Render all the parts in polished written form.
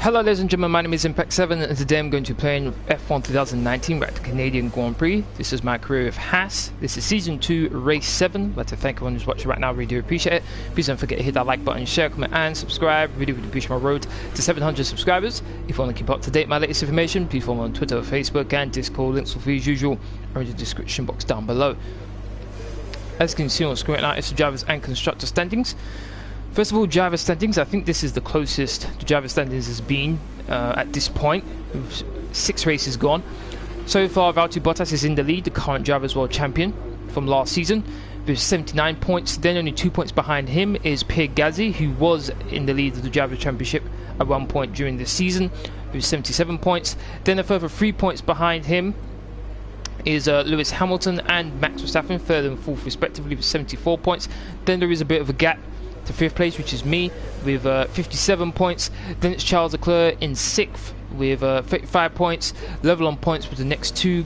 Hello ladies and gentlemen, my name is Impact7 and today I'm going to be playing F1 2019 at the Canadian Grand Prix. This is my career with HASS. This is Season 2, Race 7. I'd like to thank everyone who's watching right now, really do appreciate it. Please don't forget to hit that like button, share, comment and subscribe. Really appreciate my road to 700 subscribers. If you want to keep up to date with my latest information, please follow me on Twitter, Facebook and Discord. Links will be as usual are in the description box down below. As you can see on screen right now, it's the drivers and constructor standings. First of all, driver standings. I think this is the closest the driver standings has been at this point. 6 races gone. So far, Valtteri Bottas is in the lead, the current Drivers' World Champion from last season, with 79 points. Then only 2 points behind him is Pierre Gasly, who was in the lead of the Drivers' Championship at one point during this season, with 77 points. Then a further 3 points behind him is Lewis Hamilton and Max Verstappen, third and fourth respectively, with 74 points. Then there is a bit of a gap to 5th place, which is me, with 57 points. Then it's Charles Leclerc in 6th with 35 points, level on points with the next 2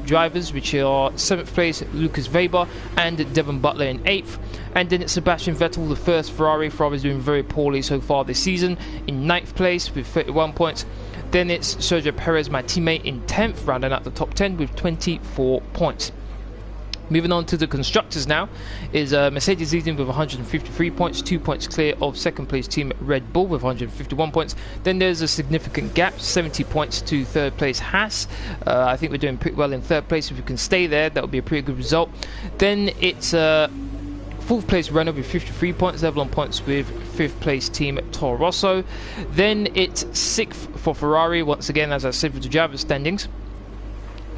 drivers, which are 7th place Lucas Weber and Devon Butler in 8th. And then it's Sebastian Vettel, the first Ferrari. Ferrari's doing very poorly so far this season, in 9th place with 31 points. Then it's Sergio Perez, my teammate, in 10th, rounding out the top 10 with 24 points. Moving on to the constructors now, is Mercedes leading with 153 points, 2 points clear of 2nd place team Red Bull with 151 points. Then there's a significant gap, 70 points to 3rd place Haas. I think we're doing pretty well in 3rd place. If we can stay there, that would be a pretty good result. Then it's 4th place Renault with 53 points, level on points with 5th place team Toro Rosso. Then it's 6th for Ferrari, once again, as I said, with the driver standings.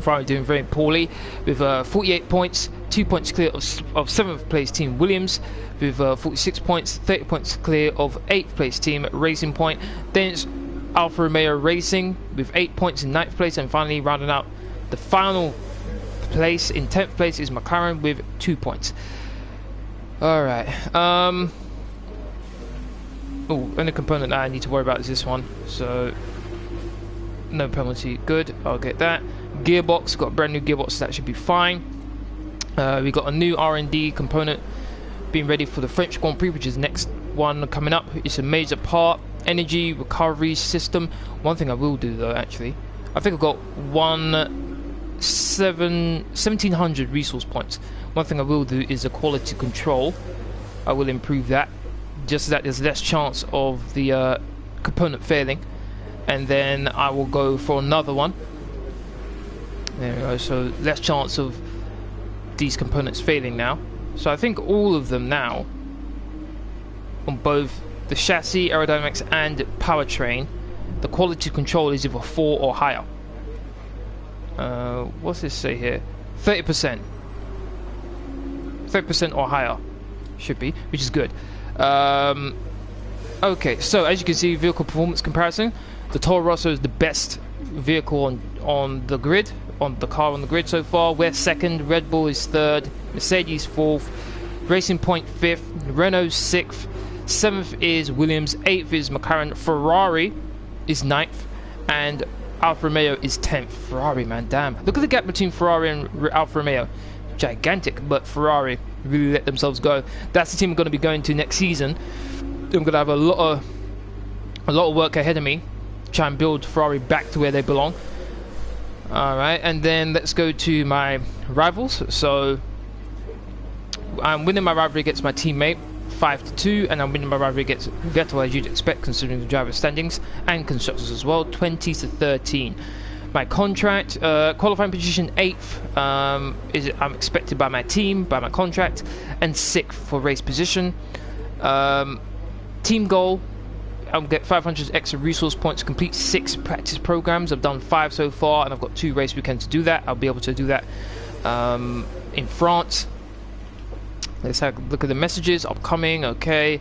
Ferrari doing very poorly with 48 points, 2 points clear of 7th place team Williams with 46 points, 30 points clear of 8th place team Racing Point. Then it's Alfa Romeo Racing with 8 points in 9th place, and finally rounding out the final place in 10th place is McLaren with 2 points. Alright, only component that I need to worry about is this one, so no penalty, good, I'll get that. Gearbox, got a brand new gearbox, so that should be fine. We got a new R&D component being ready for the French Grand Prix, which is the next one coming up. It's a major part, energy recovery system. One thing I will do though, actually, I think I've got 1700 resource points. One thing I will do is a quality control. I will improve that, just so that there's less chance of the component failing, and then I will go for another one. There we go, so less chance of these components failing now. So I think all of them now, on both the chassis, aerodynamics and powertrain, the quality control is either 4 or higher. What's this say here? 30%. 30% or higher should be, which is good. Okay, so as you can see, vehicle performance comparison, the Toro Rosso is the best vehicle on the grid, on the car on the grid so far. We're 2nd, Red Bull is 3rd, Mercedes 4th, Racing Point 5th, Renault 6th, 7th is Williams, 8th is McLaren, Ferrari is 9th, and Alfa Romeo is 10th. Ferrari, man, damn. Look at the gap between Ferrari and Alfa Romeo. Gigantic, but Ferrari really let themselves go. That's the team I'm going to be going to next season. I'm going to have a lot of work ahead of me, try and build Ferrari back to where they belong. Alright, and then let's go to my rivals. So I'm winning my rivalry against my teammate 5-2, and I'm winning my rivalry against Vettel, as you'd expect considering the driver standings, and constructors as well, 20-13. My contract, qualifying position 8th, I'm expected by my team, by my contract, and 6th for race position. Team goal, I'll get 500 extra resource points to complete 6 practice programs. I've done 5 so far, and I've got 2 race weekends to do that. I'll be able to do that in France. Let's have a look at the messages. Upcoming, okay.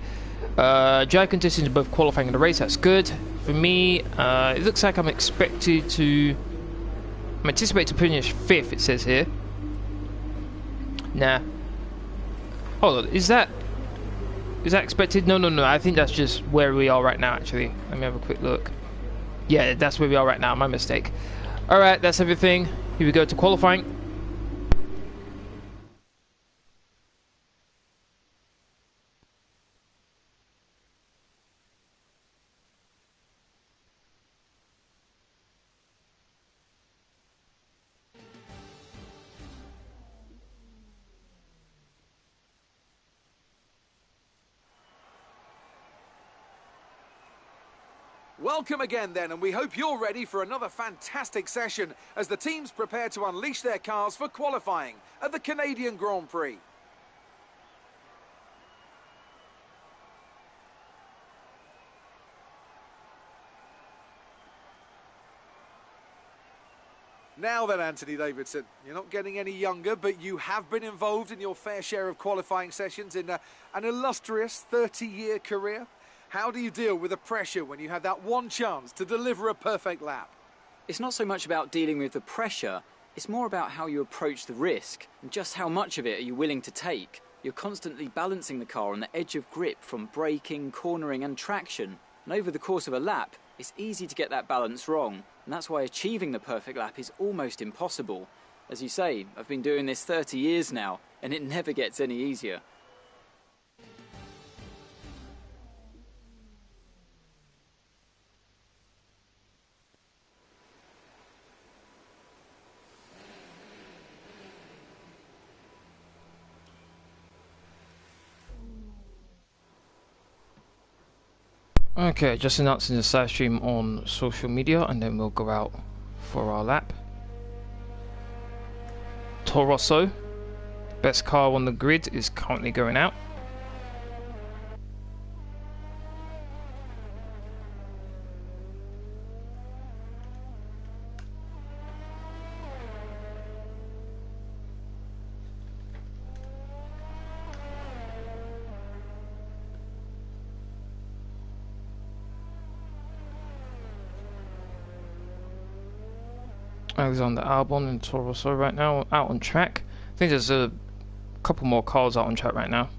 Drive conditions both qualifying and the race, that's good. For me, it looks like I'm anticipated to finish 5th, it says here. Nah. Hold on, is that expected? No, I think that's just where we are right now, actually. Let me have a quick look. Yeah, that's where we are right now, my mistake. Alright, that's everything. Here we go to qualifying. Welcome again then, and we hope you're ready for another fantastic session as the teams prepare to unleash their cars for qualifying at the Canadian Grand Prix. Now then, Anthony Davidson, you're not getting any younger, but you have been involved in your fair share of qualifying sessions in an illustrious 30-year career. How do you deal with the pressure when you have that one chance to deliver a perfect lap? It's not so much about dealing with the pressure, it's more about how you approach the risk and just how much of it are you willing to take. You're constantly balancing the car on the edge of grip from braking, cornering and traction. And over the course of a lap, it's easy to get that balance wrong. And that's why achieving the perfect lap is almost impossible. As you say, I've been doing this 30 years now, and it never gets any easier. Okay, just announcing this live stream on social media and then we'll go out for our lap. Toro Rosso, best car on the grid, is currently going out. Alexander Albon and Toro Rosso right now out on track. I think there's a couple more cars out on track right now.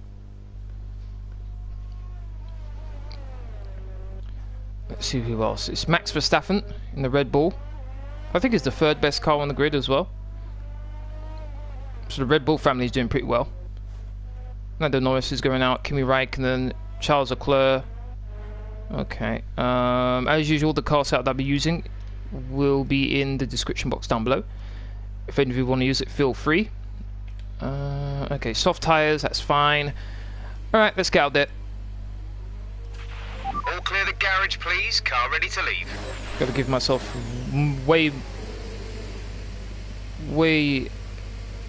Let's see who else. It's Max Verstappen in the Red Bull. I think it's the third best car on the grid as well. So the Red Bull family is doing pretty well. Lando Norris is going out. Kimi Raikkonen, Charles Leclerc. Okay. As usual, the car setup that I'll be using will be in the description box down below. If any of you want to use it, feel free. Okay, soft tyres, that's fine. Alright, let's get out there. All clear the garage, please. Car ready to leave. Gotta give myself way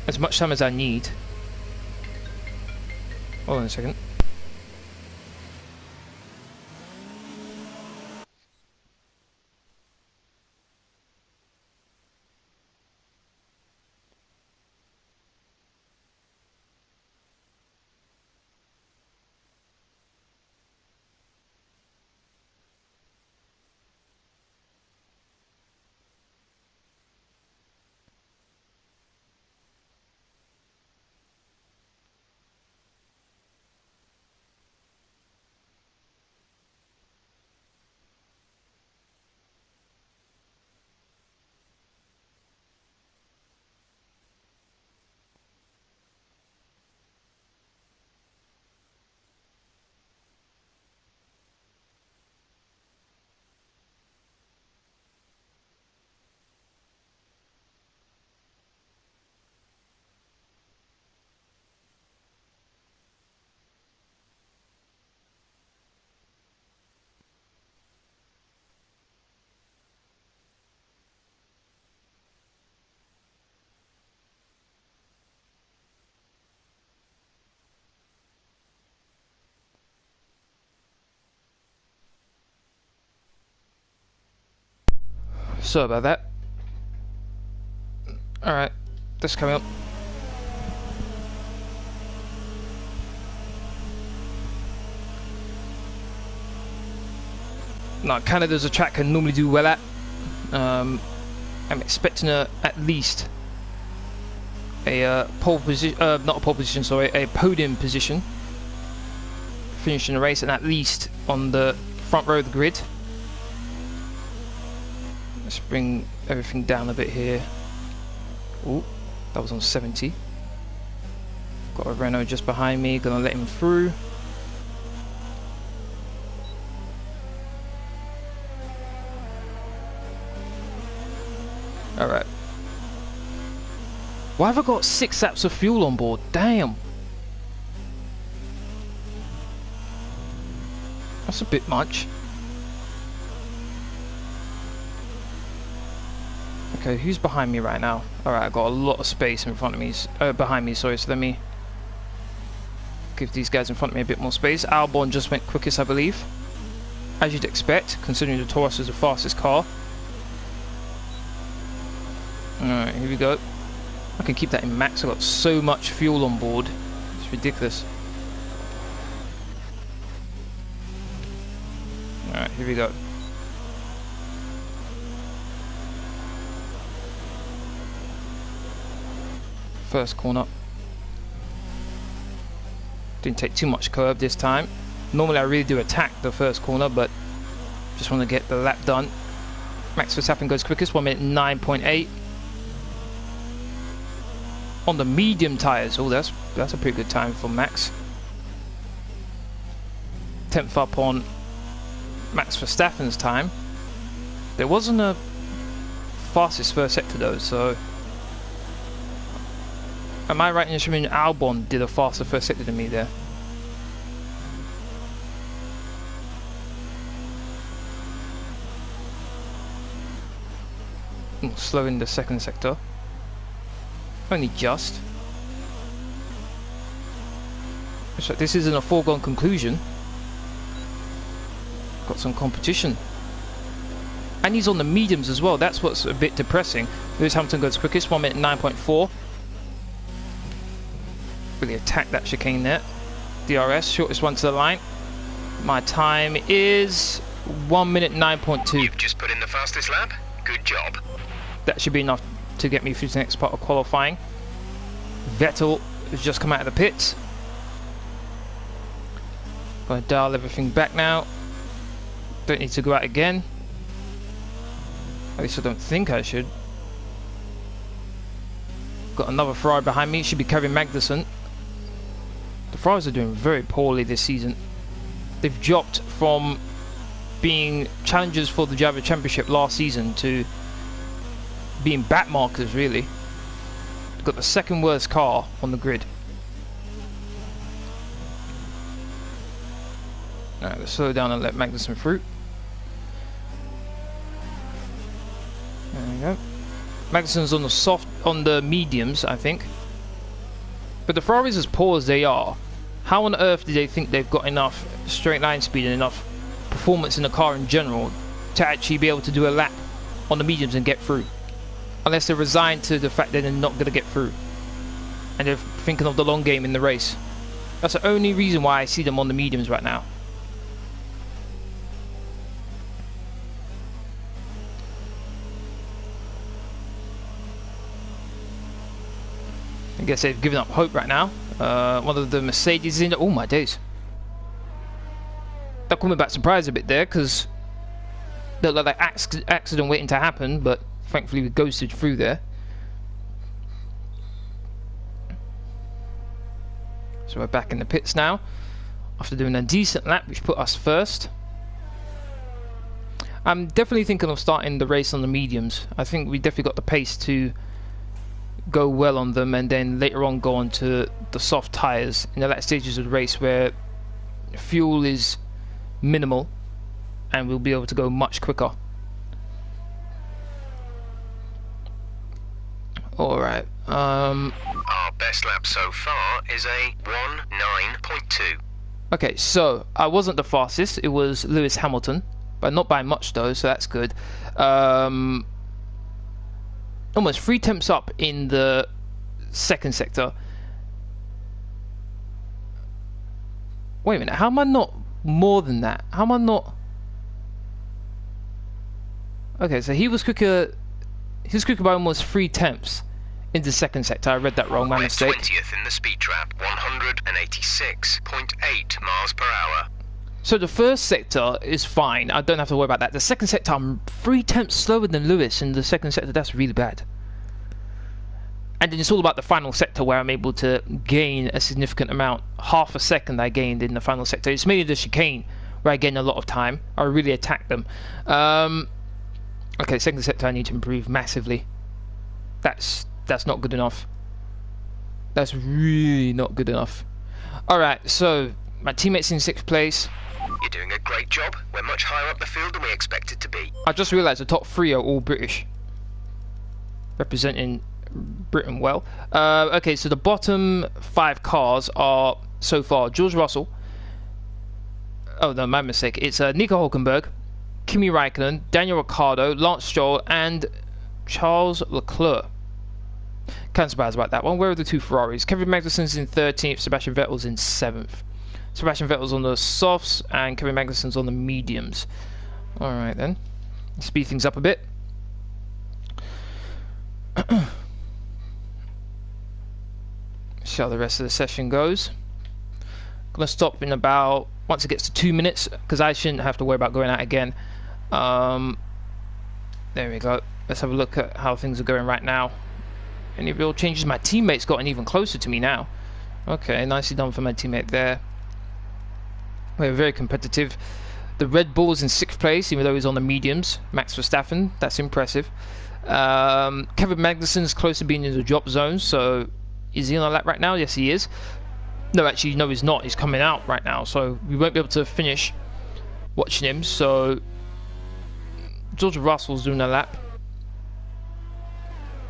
as much time as I need. Hold on a second. Sorry about that. Alright, this coming up. Now, Canada's a track I normally do well at. I'm expecting at least a pole position, not a pole position, sorry, a podium position, finishing the race, and at least on the front row of the grid. Let's bring everything down a bit here. Oh, that was on 70. Got a Renault just behind me, gonna let him through. Alright. Why have I got 6 laps of fuel on board? Damn. That's a bit much. Okay, who's behind me right now? Alright, I got a lot of space in front of me, behind me, sorry, so let me give these guys in front of me a bit more space. Albon just went quickest, I believe. As you'd expect, considering the Taurus is the fastest car. Alright, here we go. I can keep that in max, I've got so much fuel on board. It's ridiculous. Alright, here we go. First corner. Didn't take too much curve this time. Normally I really do attack the first corner, but just want to get the lap done. Max Verstappen goes quickest, 1 minute 9.8. On the medium tyres, oh that's a pretty good time for Max. 10th up on Max Verstappen's time. There wasn't a fastest first sector though, so am I right in assuming Albon did a faster first sector than me there? Slow in the second sector. Only just. So this isn't a foregone conclusion. Got some competition. And he's on the mediums as well. That's what's a bit depressing. Lewis Hamilton goes quickest, 1 minute 9.4. Really attacked that chicane there. DRS, shortest one to the line. My time is 1 minute 9.2. You've just put in the fastest lap. Good job. That should be enough to get me through to the next part of qualifying. Vettel has just come out of the pits. Gonna dial everything back now. Don't need to go out again. At least I don't think I should. Got another Ferrari behind me. Should be carrying Magnussen. The Ferraris are doing very poorly this season. They've dropped from being challengers for the Driver Championship last season to being backmarkers, really. Got the second worst car on the grid. Alright, let's slow down and let Magnussen through. There we go. Magnussen's on the mediums, I think. But the Ferraris, as poor as they are, how on earth do they think they've got enough straight line speed and enough performance in the car in general to actually be able to do a lap on the mediums and get through? Unless they're resigned to the fact that they're not going to get through. And they're thinking of the long game in the race. That's the only reason why I see them on the mediums right now. I guess they've given up hope right now. One of the Mercedes is in. Oh my days. That caught me back surprised a bit there, because there looked like accident waiting to happen, but thankfully we ghosted through there. So we're back in the pits now, after doing a decent lap, which put us first. I'm definitely thinking of starting the race on the mediums. I think we definitely got the pace to go well on them, and then later on go on to the soft tyres in the latter stages of the race where fuel is minimal and we'll be able to go much quicker. Alright, our best lap so far is a 1:09.2. okay, so I wasn't the fastest, it was Lewis Hamilton, but not by much though, so that's good. Almost 3 temps up in the second sector. Wait a minute, how am I not more than that? How am I not? Okay, so he was quicker by almost 3 temps in the second sector. I read that wrong, my mistake. 20th in the speed trap, 186.8 miles per hour. So the first sector is fine, I don't have to worry about that. The second sector, I'm 3 temps slower than Lewis in the second sector. That's really bad. And then it's all about the final sector where I'm able to gain a significant amount. Half a second I gained in the final sector. It's mainly the chicane where I gain a lot of time. I really attack them. Okay, second sector I need to improve massively. That's not good enough. That's really not good enough. Alright, so my teammate's in 6th place. You're doing a great job. We're much higher up the field than we expected to be. I just realised the top 3 are all British. representing Britain well. Okay, so the bottom 5 cars are so far George Russell. Oh no, my mistake. It's Nico Hülkenberg, Kimi Raikkonen, Daniel Ricciardo, Lance Stroll, and Charles Leclerc. Kind of surprised about that one. Where are the 2 Ferraris? Kevin Magnussen's in 13th, Sebastian Vettel's in 7th. Sebastian Vettel's on the softs, and Kevin Magnussen's on the mediums. Alright then. Speed things up a bit. See how the rest of the session goes. Gonna stop in about, once it gets to 2 minutes, because I shouldn't have to worry about going out again. There we go. Let's have a look at how things are going right now. Any real changes? My teammate's gotten even closer to me now. Okay, nicely done for my teammate there. We're very competitive. The Red Bull's in 6th place, even though he's on the mediums. Max Verstappen, that's impressive. Kevin Magnussen's close to being in the drop zone, so is he on a lap right now? Yes, he is. No, actually, no, he's not. He's coming out right now, so we won't be able to finish watching him. So George Russell's doing a lap.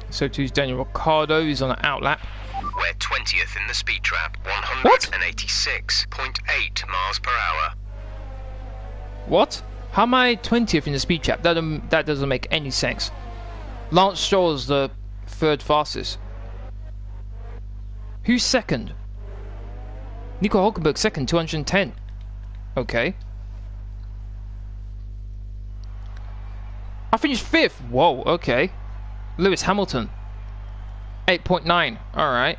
So too is Daniel Ricciardo. He's on an out lap. We're 20th in the speed trap, 186.8 miles per hour. What? How am I 20th in the speed trap? That doesn't make any sense. Lance Stroll is the 3rd fastest. Who's 2nd? Nico Hülkenberg 2nd, 210. Okay. I finished 5th. Whoa, okay. Lewis Hamilton 8.9. Alright.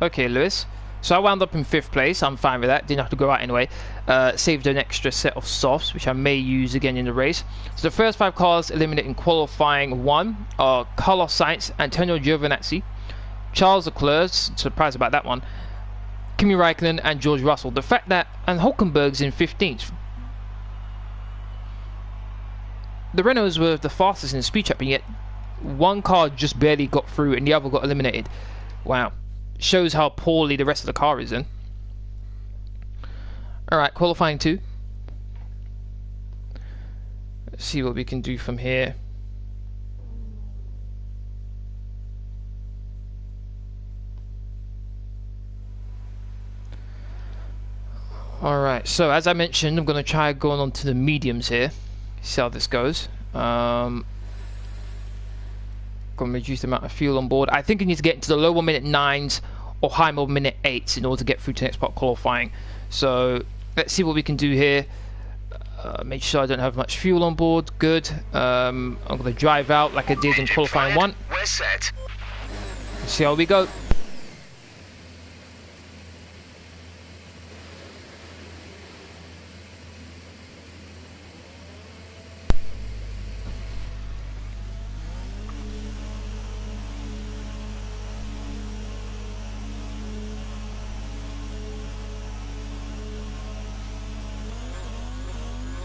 Okay, Lewis. So I wound up in 5th place. I'm fine with that. Didn't have to go out anyway. Saved an extra set of softs, which I may use again in the race. So the first 5 cars eliminated in qualifying 1 are Carlos Sainz, Antonio Giovinazzi, Charles Leclerc, surprised about that one, Kimi Raikkonen, and George Russell. The fact that, and Hülkenberg's in 15th. The Renaults were the fastest in the speed trap, and yet one car just barely got through and the other got eliminated. Wow. Shows how poorly the rest of the car is in. Alright, qualifying 2. Let's see what we can do from here. Alright, so as I mentioned, I'm going to try going on to the mediums here. See how this goes. Going to reduce the amount of fuel on board. I think I need to get into the lower minute 9s or high mode minute 8s in order to get through to the next part qualifying. So let's see what we can do here. Make sure I don't have much fuel on board. Good. I'm going to drive out like I did in qualifying 1. We're set. Let's see how we go.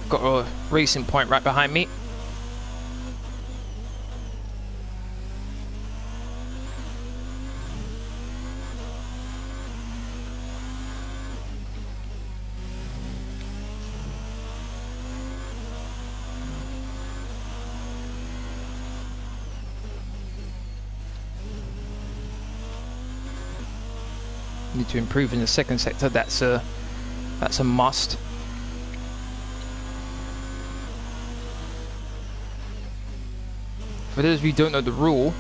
Got a racing point right behind me. Need to improve in the second sector. That's a must. For those of you who don't know the rule,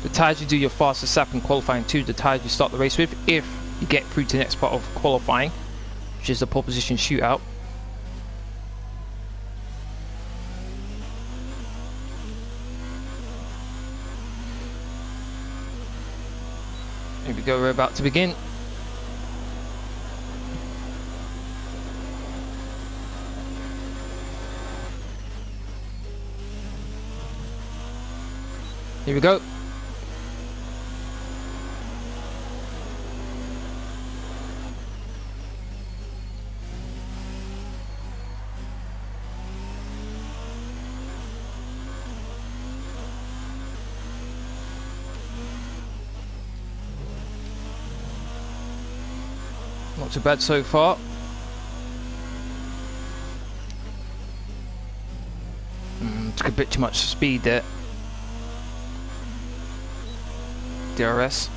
the tyres you do your fastest lap in qualifying 2, the tyres you start the race with, if you get through to the next part of qualifying, which is the pole position shootout. Here we go, we're about to begin. Here we go. Not too bad so far. Took a bit too much speed there. DRS.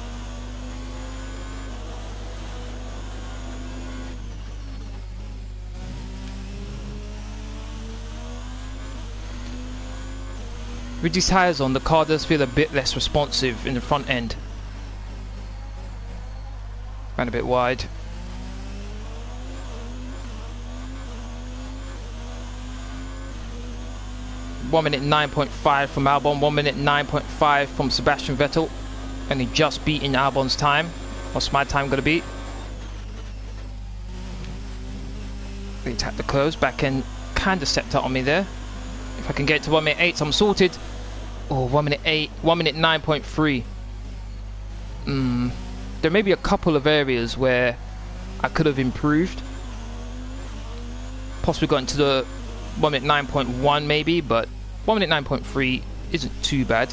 With these tyres on, the car does feel a bit less responsive in the front end. Ran a bit wide. One minute 9.5 from Albon, 1 minute 9.5 from Sebastian Vettel. Only just beating Albon's time. What's my time going to be? They tapped the curves, back end kind of stepped out on me there. If I can get to 1 minute 8, so I'm sorted. Oh, 1 minute 8, 1 minute 9.3. There may be a couple of areas where I could have improved. Possibly got into the 1 minute 9.1 maybe, but 1 minute 9.3 isn't too bad.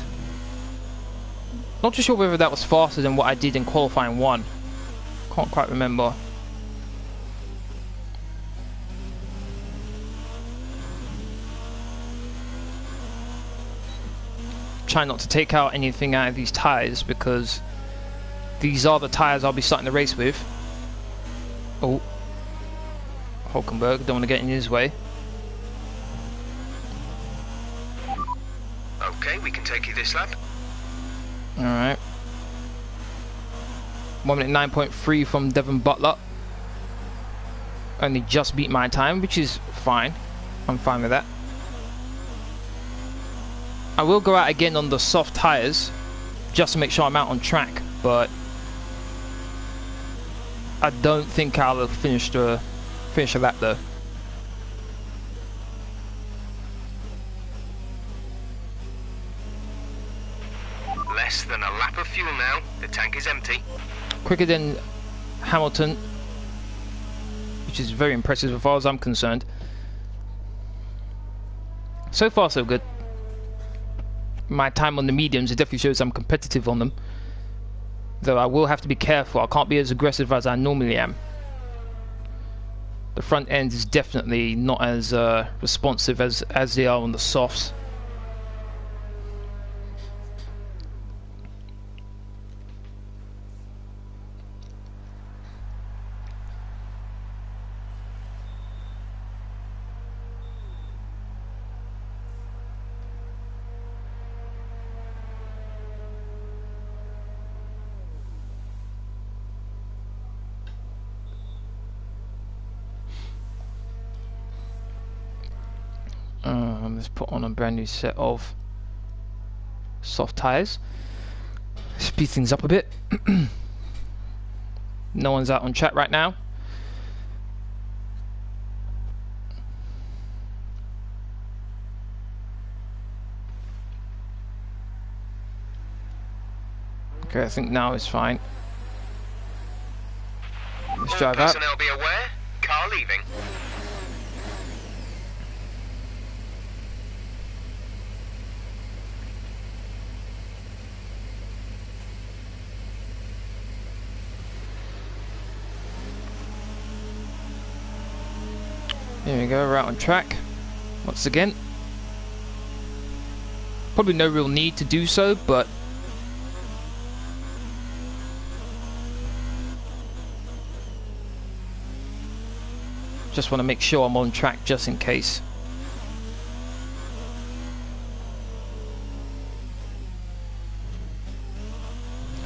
Not too sure whether that was faster than what I did in qualifying 1. Can't quite remember. Try not to take out anything out of these tyres because these are the tyres I'll be starting the race with. Oh, Hulkenberg, don't want to get in his way. Okay, we can take you this lap. Alright. 1 minute 9.3 from Devon Butler. Only just beat my time, which is fine. I'm fine with that. I will go out again on the soft tyres just to make sure I'm out on track, but I don't think I'll finish a lap though. Less than a lap of fuel now. The tank is empty. Quicker than Hamilton, which is very impressive as far as I'm concerned. So far so good. My time on the mediums, it definitely shows I'm competitive on them. Though I will have to be careful, I can't be as aggressive as I normally am. The front end is definitely not as responsive as they are on the softs. Let's put on a brand new set of soft tyres. Speed things up a bit. No one's out on chat right now. Okay, I think now is fine. Let's drive out. Personnel be aware. Car leaving. Here we go, we're out on track once again. Probably no real need to do so, but just want to make sure I'm on track just in case.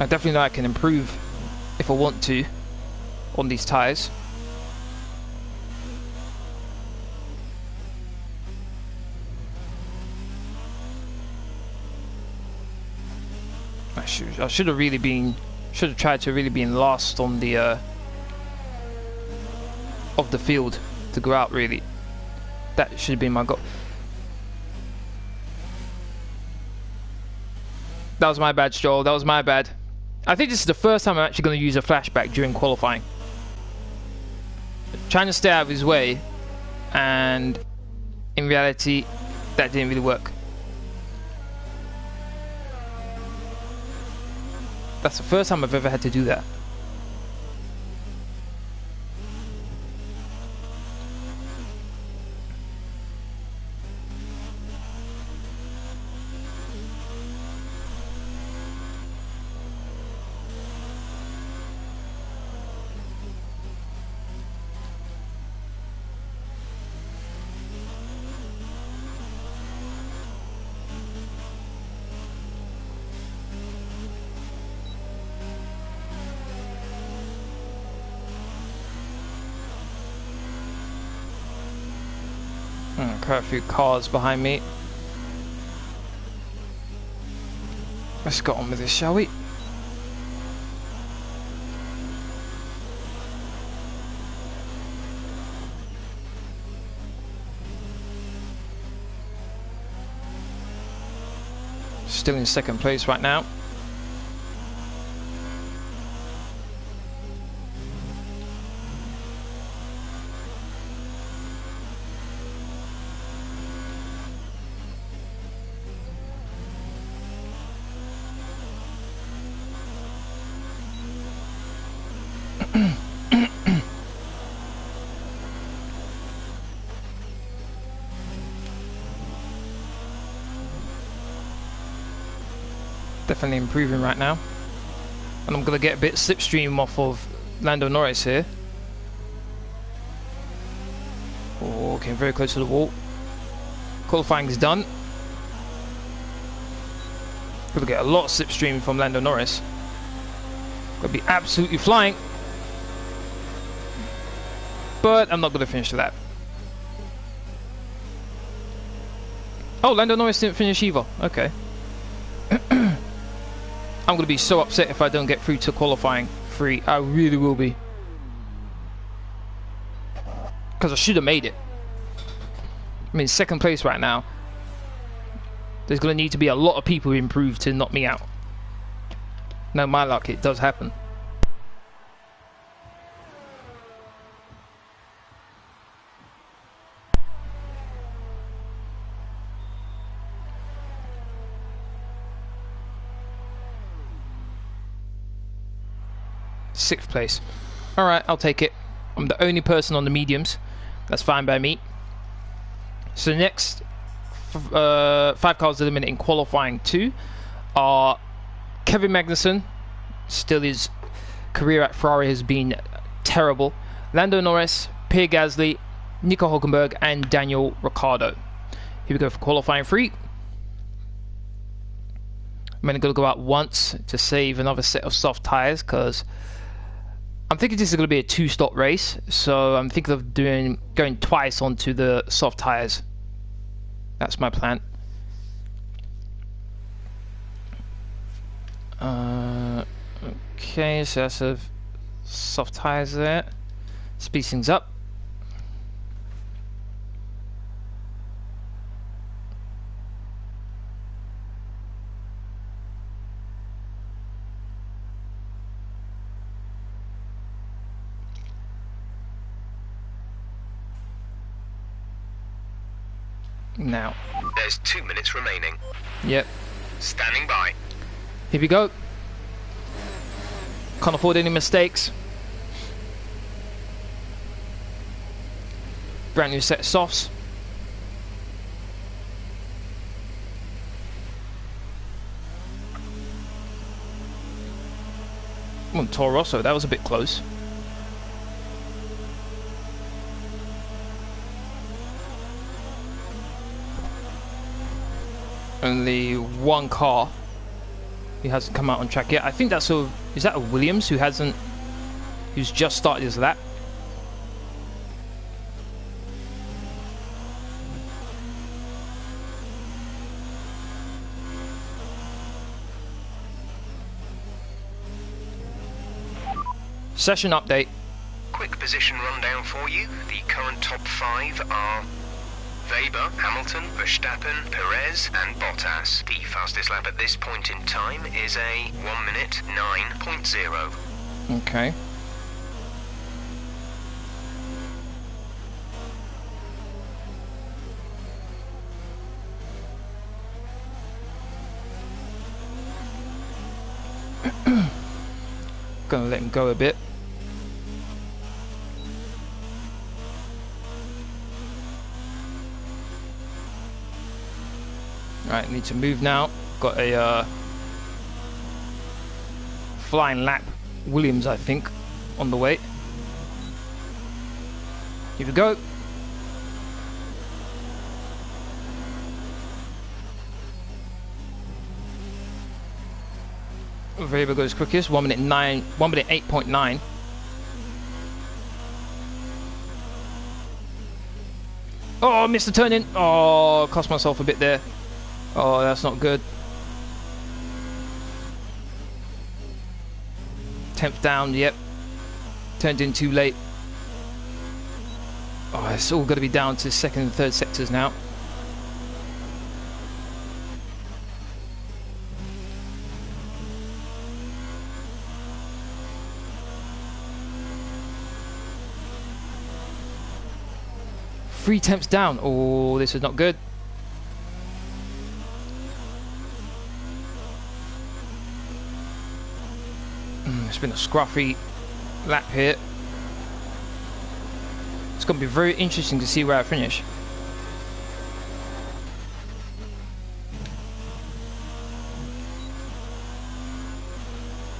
I definitely know I can improve if I want to on these tyres. I should have tried to really been last on the of the field to go out really. That should have been my goal. That was my bad, Stroll. That was my bad. I think this is the first time I'm actually going to use a flashback during qualifying. Trying to stay out of his way, and in reality, that didn't really work. That's the first time I've ever had to do that. Quite a few cars behind me. Let's get on with this, shall we? Still in second place right now. Definitely improving right now, and I'm gonna get a bit slipstream off of Lando Norris here. Oh, okay, very close to the wall. Qualifying is done. Gonna get a lot of slipstream from Lando Norris. Gonna be absolutely flying, but I'm not gonna finish the lap. Oh, Lando Norris didn't finish either. Okay. I'm going to be so upset if I don't get through to qualifying 3. I really will be. Because I should have made it. I'm in second place right now. There's going to need to be a lot of people who improve to knock me out. No, my luck, it does happen. Sixth place. Alright, I'll take it. I'm the only person on the mediums. That's fine by me. So the next 5 cars at the minute in qualifying 2 are Kevin Magnussen. Still his career at Ferrari has been terrible. Lando Norris, Pierre Gasly, Nico Hulkenberg and Daniel Ricciardo. Here we go for qualifying 3. I'm only going to go out once to save another set of soft tyres because I'm thinking this is going to be a 2-stop race, so I'm thinking of going twice onto the soft tyres. That's my plan. Okay, so that's a soft tyres there. Speed things up. Now there's 2 minutes remaining. Yep. Standing by. Here we go. Can't afford any mistakes. Brand new set of softs. Toro Rosso, that was a bit close. Only one car who hasn't come out on track yet. I think that's a, is that a Williams who's just started his lap? Session update. Quick position rundown for you. The current top 5 are Weber, Hamilton, Verstappen, Perez and Bottas. The fastest lap at this point in time is a 1 minute 9.0. Okay. Gonna let him go a bit. Right, need to move now. Got a flying lap Williams, I think, on the way. Here we go. Weber goes quickest, 1 minute 8.9. Oh, missed the turn in. Oh, cost myself a bit there. Oh, that's not good. 10th down, yep. Turned in too late. Oh, it's all got to be down to second and third sectors now. Three tenths down. Oh, this is not good. It's been a scruffy lap here. It's going to be very interesting to see where I finish.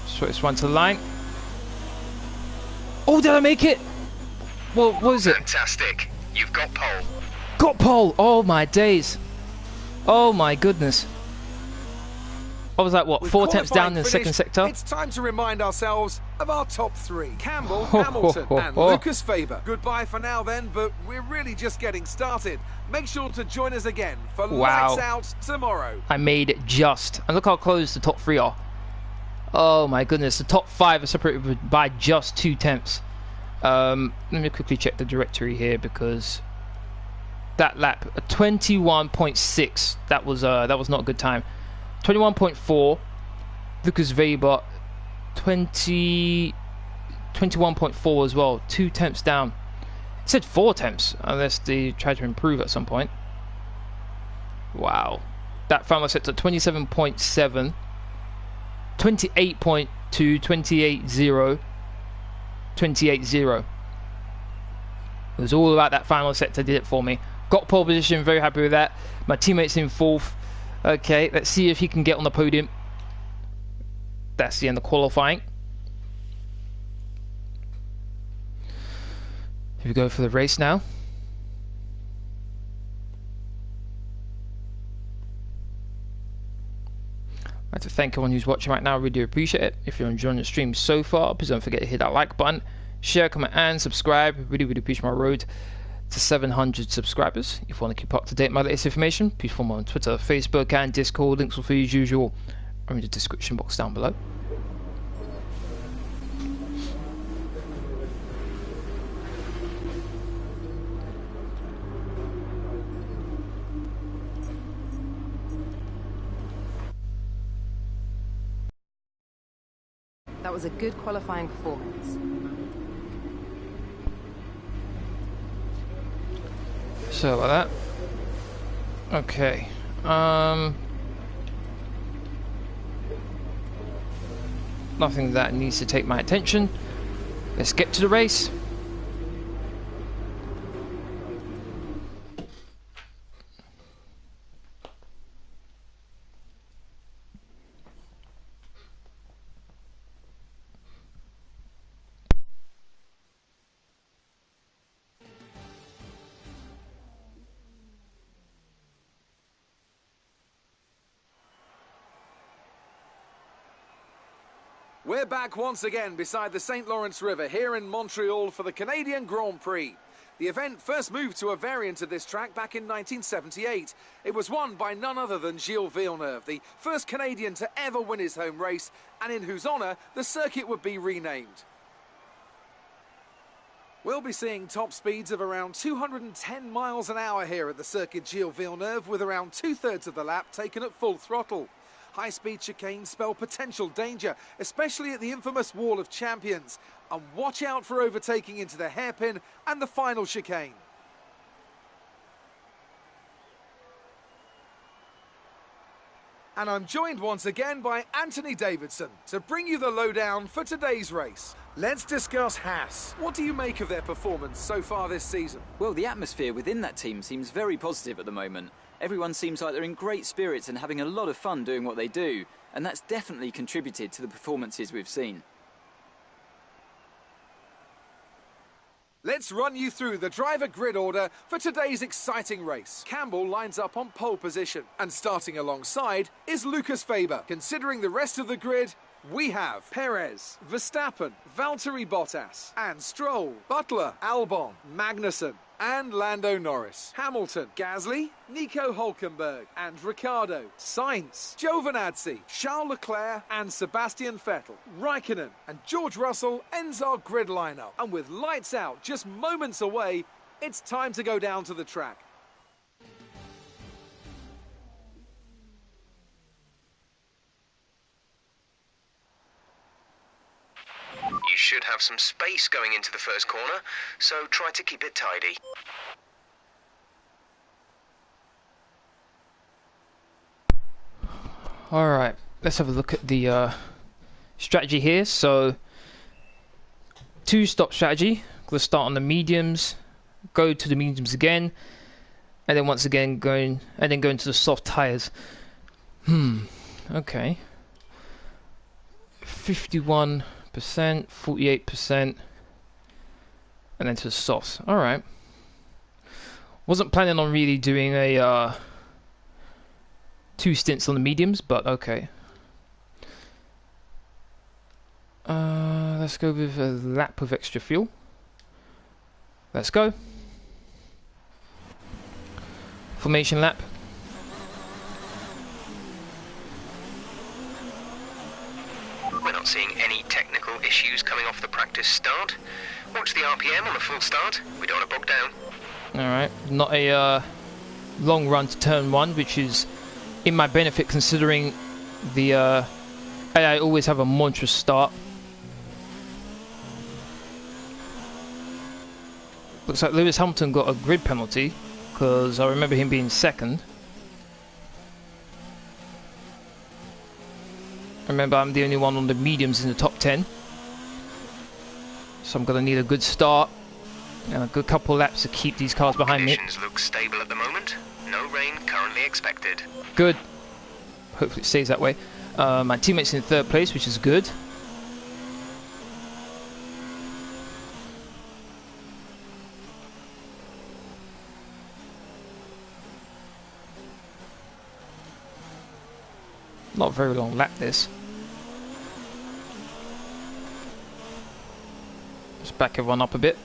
So it's one to the line. Oh, did I make it? Well, what was it? Fantastic. You've got pole. Got pole. Oh my days. Oh my goodness. I was like, what, With 4 tenths down in the qualifying second sector? It's time to remind ourselves of our top three. Campbell, Hamilton and Lucas Faber. Goodbye for now then, but we're really just getting started. Make sure to join us again for Lights Out tomorrow. I made it just. And look how close the top 3 are. Oh my goodness, the top 5 are separated by just 2 tenths. Let me quickly check the directory here because that lap, 21.6. That was not a good time. 21.4. Lucas Weber, 21.4 as well. 2 tenths down. It said 4 tenths unless they try to improve at some point. Wow, that final set at 27.7, 28.2, 28.0. 28.0. It was all about that final sector, did it for me. Got pole position, very happy with that. My teammate's in 4th. Okay, let's see if he can get on the podium. That's the end of qualifying. Here we go for the race now. I'd like to thank everyone who's watching right now. I really do appreciate it. If you're enjoying the stream so far, please don't forget to hit that like button, share, comment, and subscribe. Really appreciate my road to 700 subscribers. If you want to keep up to date with my latest information, please follow me on Twitter, Facebook, and Discord. Links will be as usual in the description box down below. That was a good qualifying performance. So about that. Okay. Nothing that needs to take my attention. Let's get to the race. We're back once again beside the St. Lawrence River here in Montreal for the Canadian Grand Prix. The event first moved to a variant of this track back in 1978. It was won by none other than Gilles Villeneuve, the first Canadian to ever win his home race, and in whose honour the circuit would be renamed. We'll be seeing top speeds of around 210 miles an hour here at the circuit Gilles Villeneuve, with around 2/3 of the lap taken at full throttle. High-speed chicanes spell potential danger, especially at the infamous Wall of Champions. And watch out for overtaking into the hairpin and the final chicane. And I'm joined once again by Anthony Davidson to bring you the lowdown for today's race. Let's discuss HASS. What do you make of their performance so far this season? Well, the atmosphere within that team seems very positive at the moment. Everyone seems like they're in great spirits and having a lot of fun doing what they do, and that's definitely contributed to the performances we've seen. Let's run you through the driver grid order for today's exciting race. Campbell lines up on pole position, and starting alongside is Lucas Faber. Considering the rest of the grid, we have Perez, Verstappen, Valtteri Bottas, and Stroll, Butler, Albon, Magnussen, and Lando Norris. Hamilton, Gasly, Nico Hülkenberg and Ricciardo. Sainz, Giovinazzi, Charles Leclerc and Sebastian Vettel. Raikkonen and George Russell ends our grid lineup. And with lights out just moments away, it's time to go down to the track. You should have some space going into the first corner, so try to keep it tidy. Alright, let's have a look at the strategy here. So, two-stop strategy. Let's start on the mediums, go to the mediums again, and then once again go into the soft tyres. Okay. 51%, 48%, and then to the softs. Alright. Wasn't planning on really doing a two stints on the mediums, but okay. Let's go with a lap of extra fuel. Let's go. Formation lap. We're not seeing any technical issues coming off the practice start. Watch the RPM on the full start. We don't want to bog down. Alright, not a long run to turn one, which is in my benefit considering the I always have a monstrous start. Looks like Lewis Hamilton got a grid penalty because I remember him being second. Remember, I'm the only one on the mediums in the top 10. So I'm going to need a good start and a good couple laps to keep these cars behind me. Conditions look stable at the moment. No rain currently expected. Good. Hopefully it stays that way. My teammate's in third place, which is good. Not a very long lap this. Just back everyone up a bit.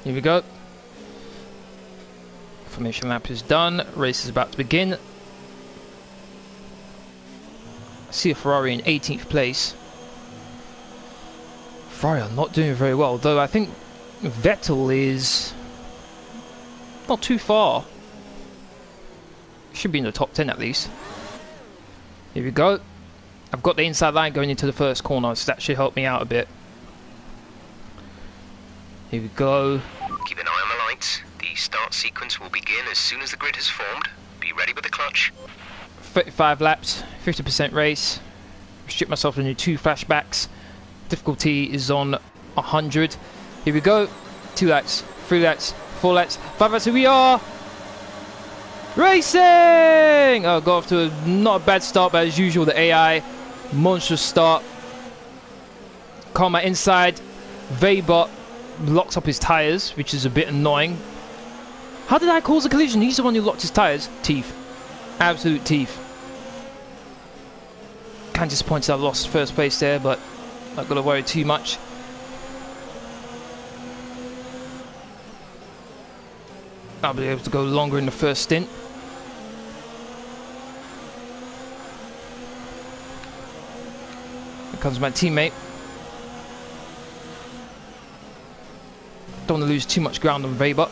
Here we go. Formation lap is done. Race is about to begin. I see a Ferrari in 18th place. Ferrari are not doing very well, though I think Vettel is not too far. Should be in the top 10 at least. Here we go. I've got the inside line going into the first corner, so that should help me out a bit. Here we go. Keep an eye on the lights. The start sequence will begin as soon as the grid has formed. Be ready with the clutch. 35 laps, 50% race. Restrict myself to 2 flashbacks. Difficulty is on 100. Here we go. 2 laps, 3 laps, 4 laps, 5 laps. Here we are. Racing! Oh, got off to not a bad start, but as usual, the AI monstrous start. Calm my inside. Weber locks up his tires, which is a bit annoying. How did I cause a collision? He's the one who locked his tires. Teeth. Absolute teeth. Kind of disappointed I lost first place there, but not going to worry too much. I'll be able to go longer in the first stint. Here comes my teammate. Don't want to lose too much ground on Weber.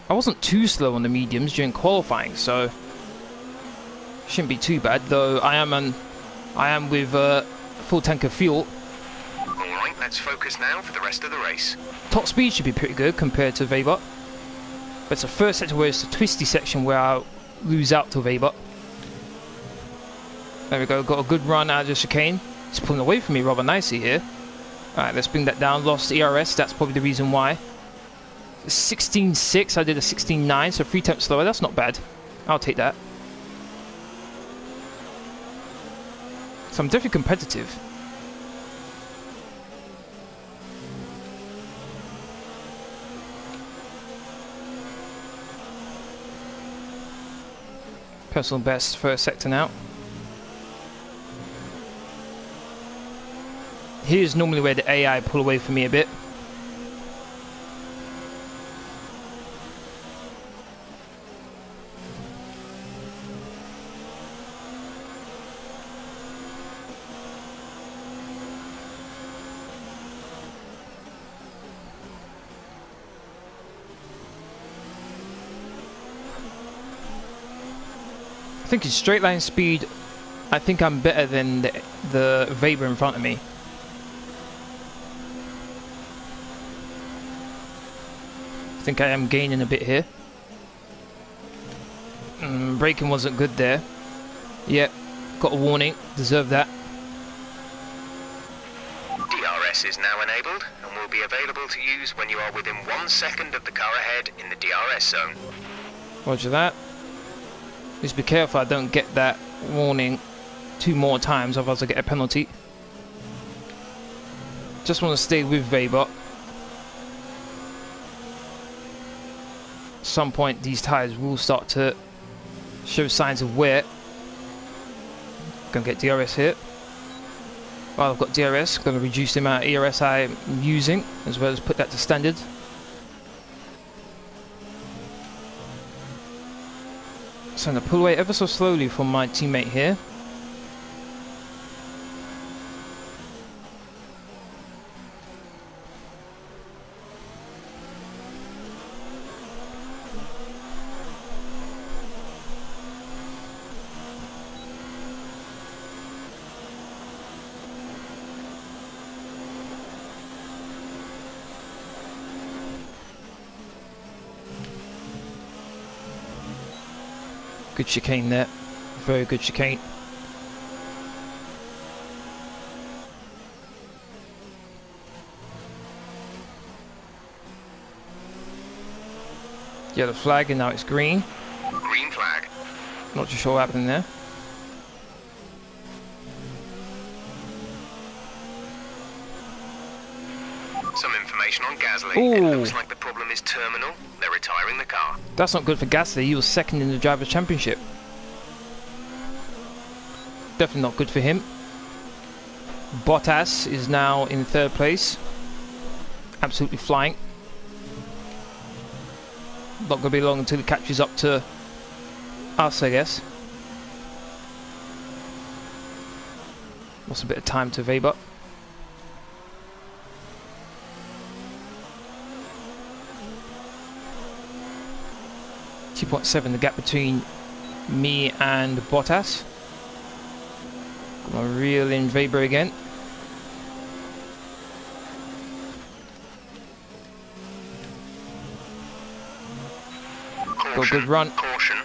I wasn't too slow on the mediums during qualifying, so shouldn't be too bad. Though I am with full tank of fuel. All right, let's focus now for the rest of the race. Top speed should be pretty good compared to Weber. But it's the first section where it's a twisty section where I'll lose out to Weber. There we go. Got a good run out of the chicane. He's pulling away from me rather nicely here. All right, let's bring that down. Lost ERS. That's probably the reason why. 16.6, I did a 16.9, so 3 tenths slower. That's not bad. I'll take that. So I'm definitely competitive. Personal best first sector now. Here's normally where the AI pull away from me a bit. I think in straight line speed, I think I'm better than the Weber in front of me. I think I am gaining a bit here. Braking wasn't good there. Yep, got a warning, deserved that. DRS is now enabled and will be available to use when you are within 1 second of the car ahead in the DRS zone. Roger that. Just be careful I don't get that warning 2 more times, otherwise I get a penalty. Just want to stay with Weber. At some point these tyres will start to show signs of wear. Gonna get DRS here. While I've got DRS, gonna reduce the amount of ERS I'm using, as well as put that to standard. So I'm going to pull away ever so slowly from my teammate here. Good chicane there, very good chicane. Yellow flag and now it's green. Green flag. Not too sure what happened there. Some information on Gasly. Ooh. It looks like the problem is terminal. They're retiring the car. That's not good for Gasly. He was second in the Drivers' Championship. Definitely not good for him. Bottas is now in 3rd place. Absolutely flying. Not going to be long until it catches up to us, I guess. Lost a bit of time to Weber. .7 the gap between me and Bottas. Gonna reel in Weber again. Caution, got a good run. Caution.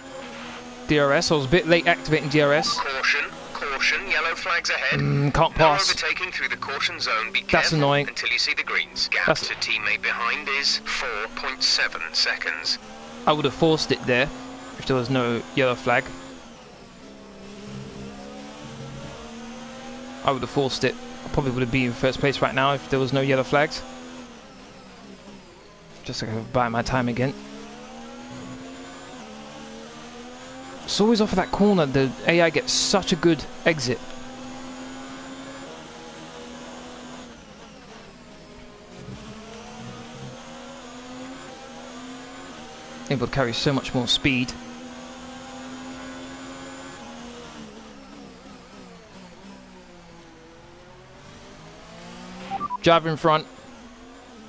DRS, I was a bit late activating DRS. Caution, caution, yellow flags ahead. Can't No pass. overtaking through the caution zone. Be That's careful annoying. until you see the greens. Gap That's- to teammate behind is 4.7 seconds. I would have forced it there if there was no yellow flag. I would have forced it. I probably would have been in 1st place right now if there was no yellow flags. Just to buy my time again. It's always off of that corner. The AI gets such a good exit. Able to carry so much more speed. Driver in front.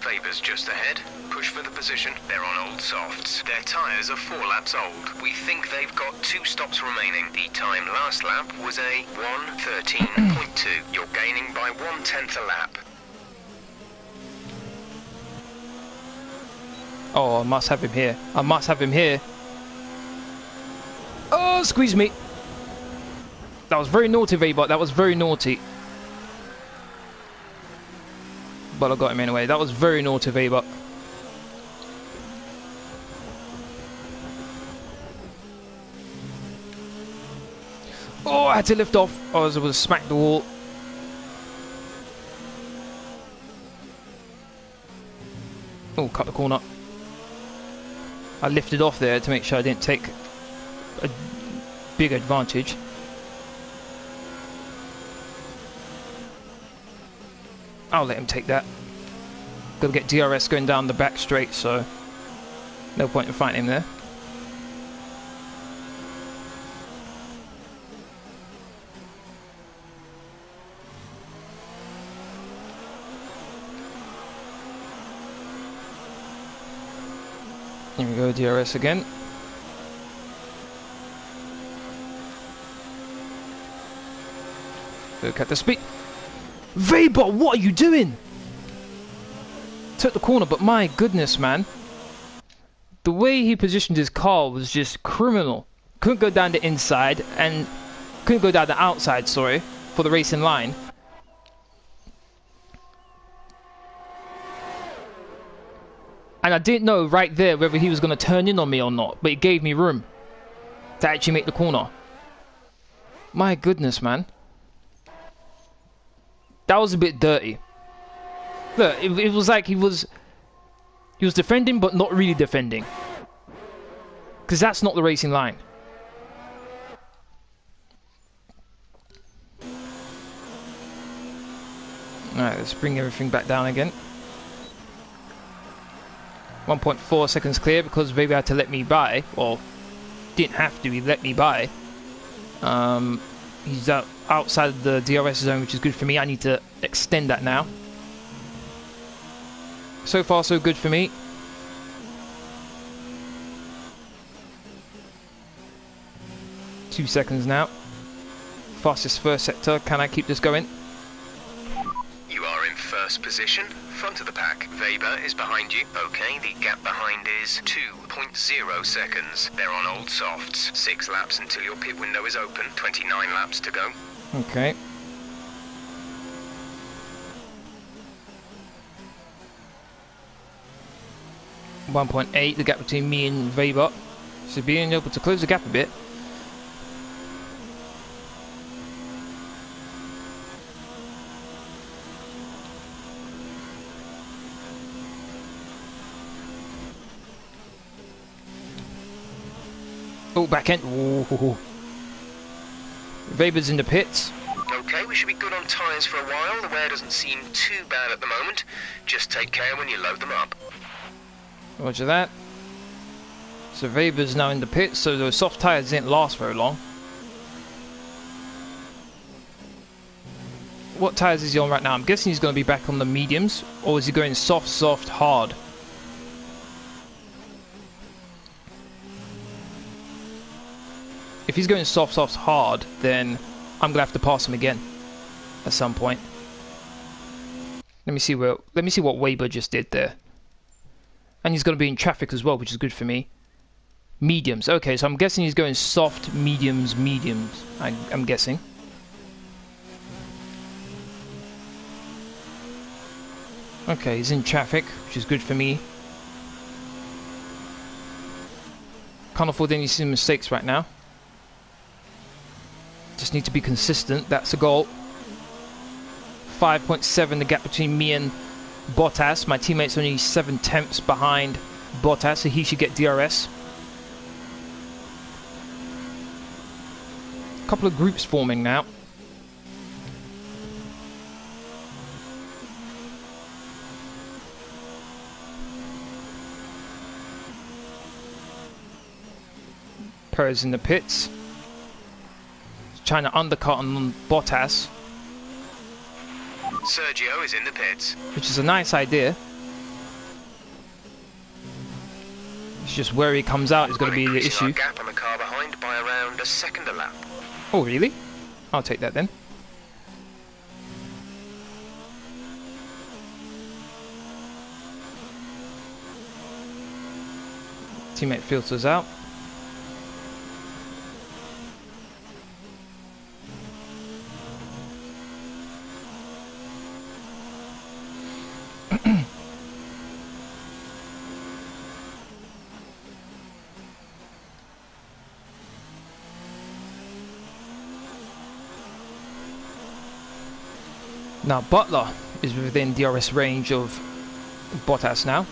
Weber's just ahead. Push for the position. They're on old softs. Their tyres are 4 laps old. We think they've got 2 stops remaining. The time last lap was a 1:13.2. You're gaining by 1/10 a lap. Oh, I must have him here. I must have him here. Oh, squeeze me. That was very naughty, Weber. That was very naughty. But I got him anyway. That was very naughty, Weber. Oh, I had to lift off. I was able to smack the wall. Oh, cut the corner. I lifted off there to make sure I didn't take a big advantage. I'll let him take that. Gotta get DRS going down the back straight, so no point in fighting him there. Here we go, DRS again. Look at the speed. Weber, what are you doing? Took the corner, but my goodness, man. The way he positioned his car was just criminal. Couldn't go down the inside and couldn't go down the outside, sorry, for the racing line. And I didn't know right there whether he was going to turn in on me or not, but it gave me room to actually make the corner. My goodness, man. That was a bit dirty. Look, it was like he was defending, but not really defending. Because that's not the racing line. Alright, let's bring everything back down again. 1.4 seconds clear because Weber had to let me by. Well, didn't have to, he let me by. He's outside of the DRS zone, which is good for me. I need to extend that now. So far, so good for me. Two seconds now. Fastest first sector. Can I keep this going? You are in first position, front of the pack. Weber is behind you. Okay, the gap behind is 2.0 seconds. They're on old softs. 6 laps until your pit window is open. 29 laps to go. Okay. .8, the gap between me and Weber. So being able to close the gap a bit. Oh, back end. Ooh. Weber's in the pits. Okay, we should be good on tyres for a while. The wear doesn't seem too bad at the moment. Just take care when you load them up. Roger that. So Weber's now in the pits, so those soft tyres didn't last very long. What tyres is he on right now? I'm guessing he's going to be back on the mediums, or is he going soft, soft, hard? If he's going soft, soft, hard, then I'm going to have to pass him again at some point. Let me see what Weber just did there. And he's going to be in traffic as well, which is good for me. Mediums. Okay, so I'm guessing he's going soft, mediums, mediums. I'm guessing. Okay, he's in traffic, which is good for me. Can't afford any silly mistakes right now. Just need to be consistent. That's a goal. 5.7 the gap between me and Bottas. My teammate's only 7/10 behind Bottas, so he should get DRS. A couple of groups forming now. Perez in the pits. Trying to undercut on Bottas. Sergio is in the pits. Which is a nice idea. It's just where he comes out is going to be the issue. Our gap on the car behind by around a second a lap. Oh, really? I'll take that then. Teammate filters out. Now Butler is within DRS range of Bottas now.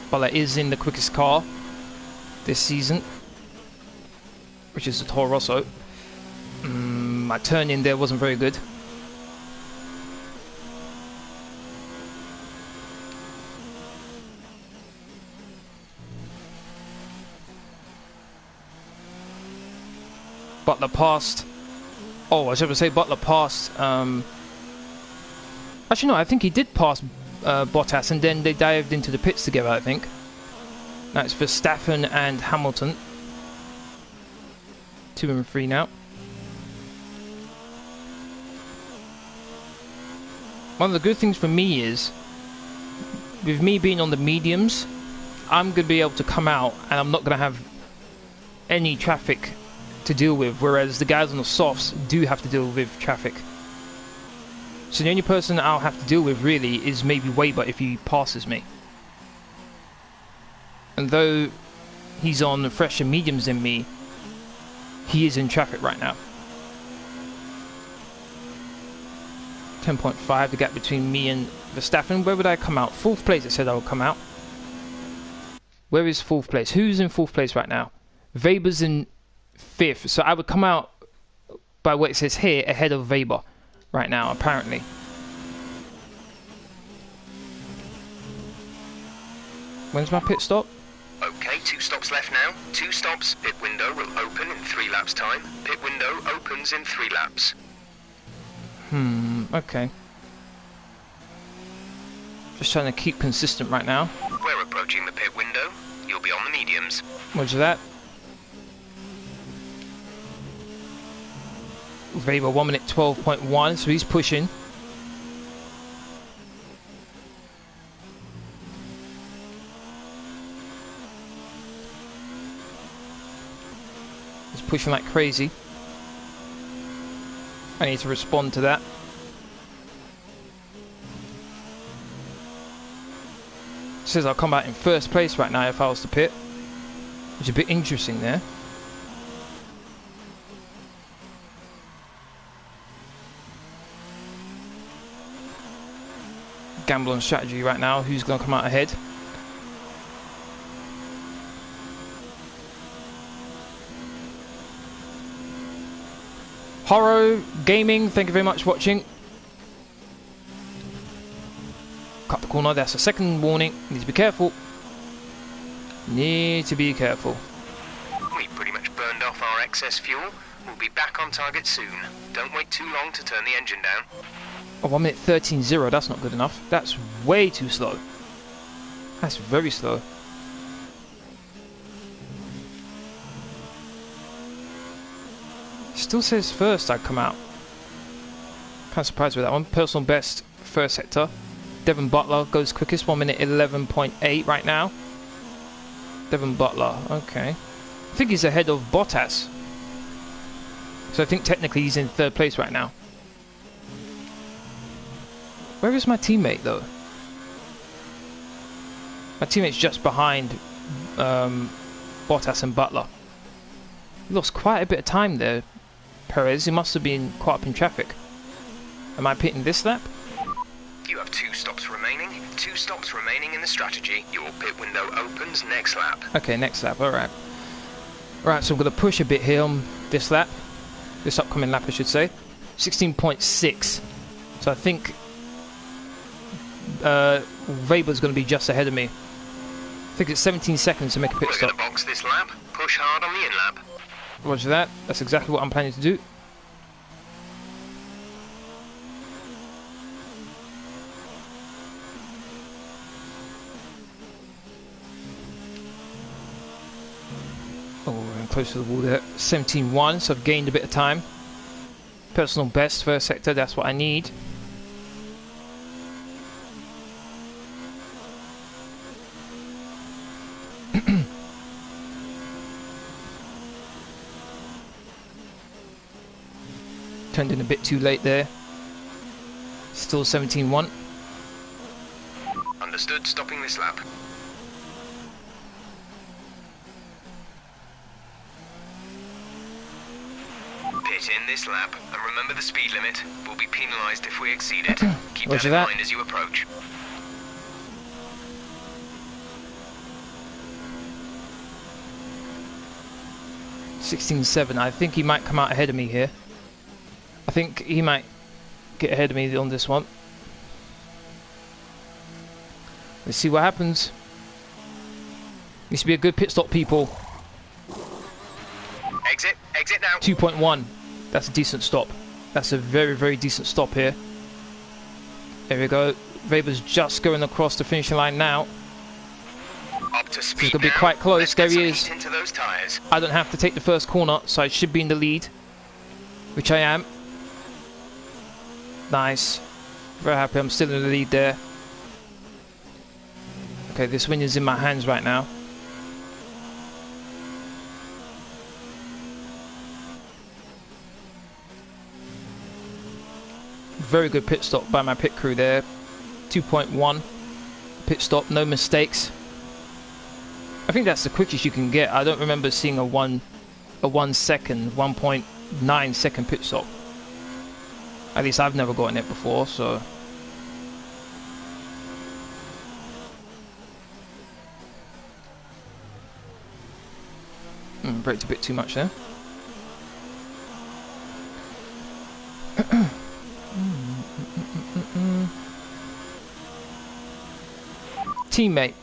Butler is in the quickest car this season. which is the Toro Rosso. My turn in there wasn't very good. Butler passed. Oh, I was going to say Butler passed. Actually, no, I think he did pass Bottas, and then they dived into the pits together, I think. That's Verstappen and Hamilton. 2 and 3 now. One of the good things for me is, with me being on the mediums, I'm going to be able to come out and I'm not going to have any traffic to deal with, whereas the guys on the softs do have to deal with traffic. So the only person I'll have to deal with really is maybe Weber if he passes me. And though he's on fresher mediums than me, he is in traffic right now. 10.5, the gap between me and Verstappen. Where would I come out? 4th place, it said I would come out. Where is 4th place? Who's in 4th place right now? Weber's in 5th. So I would come out, by what it says here, ahead of Weber right now, apparently. When's my pit stop? Okay, 2 stops left now. 2 stops. Pit window will open in 3 laps time. Pit window opens in 3 laps. Okay. Just trying to keep consistent right now. We're approaching the pit window. You'll be on the mediums. Roger that. Weber 1 minute 12.1, so he's pushing. He's pushing like crazy. I need to respond to that. Says I'll come out in 1st place right now if I was to pit, which is a bit interesting there. Gamble on strategy right now. Who's going to come out ahead? Horror Gaming, thank you very much for watching. Cut the corner, that's a second warning. Need to be careful. Need to be careful. We pretty much burned off our excess fuel. We'll be back on target soon. Don't wait too long to turn the engine down. Oh, 1 minute 13.0, that's not good enough. That's way too slow. That's very slow. Still says first I'd come out. Kind of surprised with that one. Personal best, 1st sector. Devon Butler goes quickest, 1 minute 11.8 right now. Devon Butler, okay. I think he's ahead of Bottas. So I think technically he's in 3rd place right now. Where is my teammate though? My teammate's just behind Bottas and Butler. He lost quite a bit of time there, Perez. He must have been caught up in traffic. Am I pitting this lap? You have 2 stops remaining. 2 stops remaining in the strategy. Your pit window opens next lap. Okay, next lap, alright. Right, so I'm going to push a bit here on this lap. This upcoming lap, I should say. 16.6. So I think Weber's going to be just ahead of me. I think it's 17 seconds to make a pit stop. We're going to box this lap. Push hard on the in-lap. Roger that. That's exactly what I'm planning to do. Oh, we're close to the wall there. 17.1, so I've gained a bit of time. Personal best, 1st sector, that's what I need. Turned in a bit too late there. Still 17.1. Understood, stopping this lap. Pit in this lap, and remember the speed limit. We'll be penalised if we exceed it. Keep that in mind as you approach. 16.7. I think he might come out ahead of me here. I think he might get ahead of me on this one. Let's see what happens. Needs to be a good pit stop, people. Exit now. 2.1. That's a decent stop. That's a very, very decent stop here. There we go. Weber's just going across the finishing line now. Up to speed. He's going to be quite close. Let's There get he some is. heat into those tires. I don't have to take the first corner, so I should be in the lead, which I am. Nice. Very happy I'm still in the lead there. Okay, this win is in my hands right now. Very good pit stop by my pit crew there. 2.1 pit stop, no mistakes. I think that's the quickest you can get. I don't remember seeing a 1 second, 1.9 second pit stop. At least I've never gotten it before, so. Braked a bit too much there. Teammate.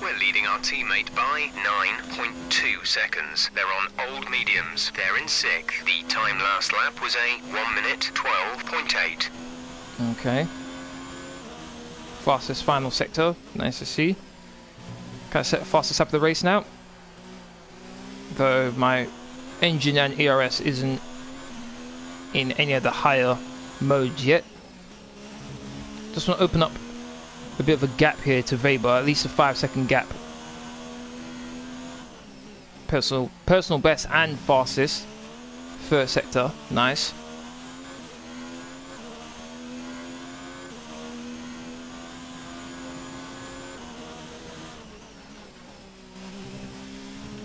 We're leading our teammate by 9.2 seconds. They're on old mediums. They're in 6th. The time last lap was a 1 minute 12.8. Okay. Fastest final sector. Nice to see. Can I set fastest lap of the race now? Though my engine and ERS isn't in any of the higher modes yet. Just want to open up a bit of a gap here to Weber, at least a 5-second gap. Personal best and fastest. First sector, nice.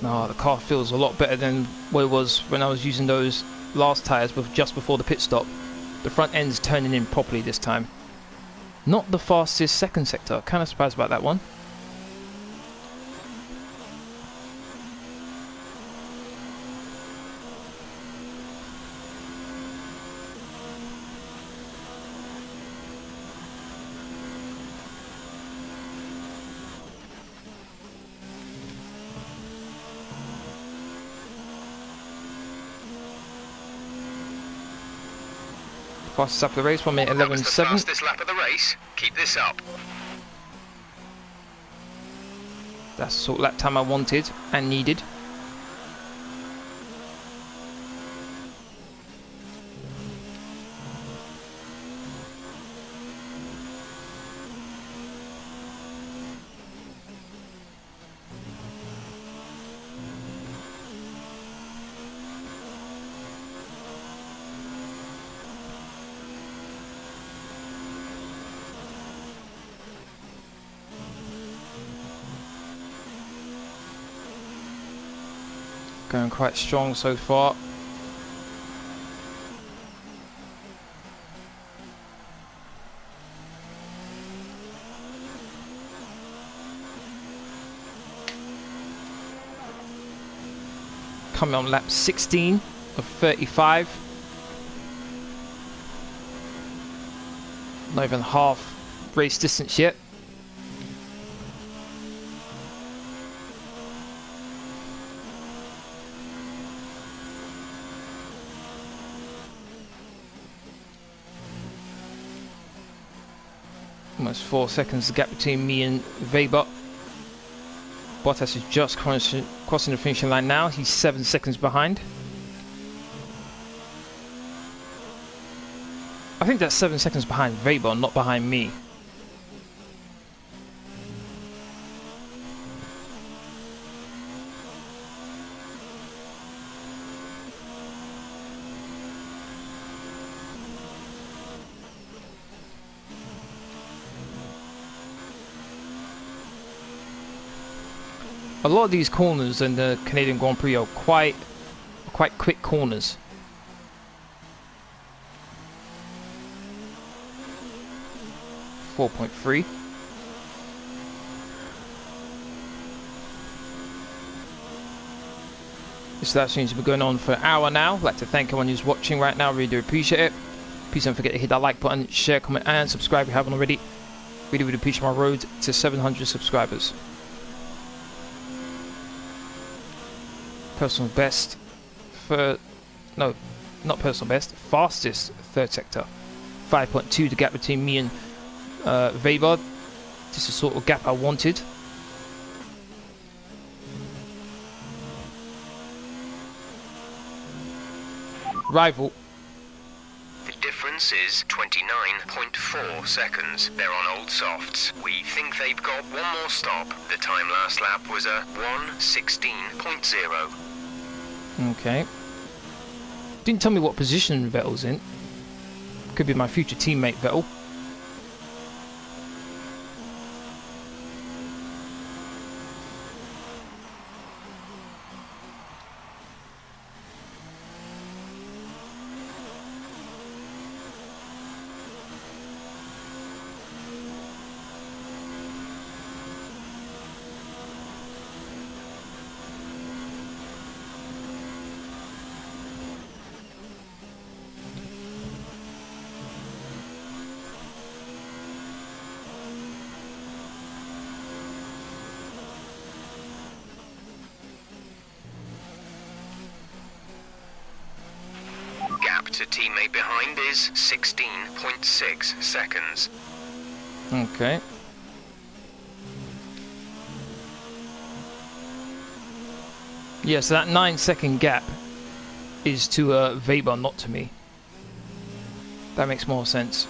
Oh, the car feels a lot better than what it was when I was using those last tyres just before the pit stop. The front end's turning in properly this time. Not the fastest second sector. Kind of surprised about that one. Fastest lap of the race, 1 minute 11.7. Fastest lap of the race. Keep this up. That's the sort of lap time I wanted and needed. Going quite strong so far. Coming on lap 16 of 35. Not even half race distance yet. Almost 4 seconds the gap between me and Weber. Bottas is just crossing the finishing line now. He's 7 seconds behind. I think that's 7 seconds behind Weber, not behind me. A lot of these corners in the Canadian Grand Prix are quite quick corners. .3. This live stream has been going on for an hour now. I'd like to thank everyone who's watching right now. Really do appreciate it. Please don't forget to hit that like button, share, comment, and subscribe if you haven't already. Really, really appreciate my road to 700 subscribers. Personal best for... No, not personal best. Fastest third sector. 5.2, the gap between me and Weber. This is the sort of gap I wanted. Rival. The difference is 29.4 seconds. They're on old softs. We think they've got one more stop. The time last lap was a 1:16.0. Okay. Didn't tell me what position Vettel's in. Could be my future teammate Vettel. To teammate behind is 16.6 seconds. Okay. Yeah, so that 9-second gap is to Weber, not to me. That makes more sense.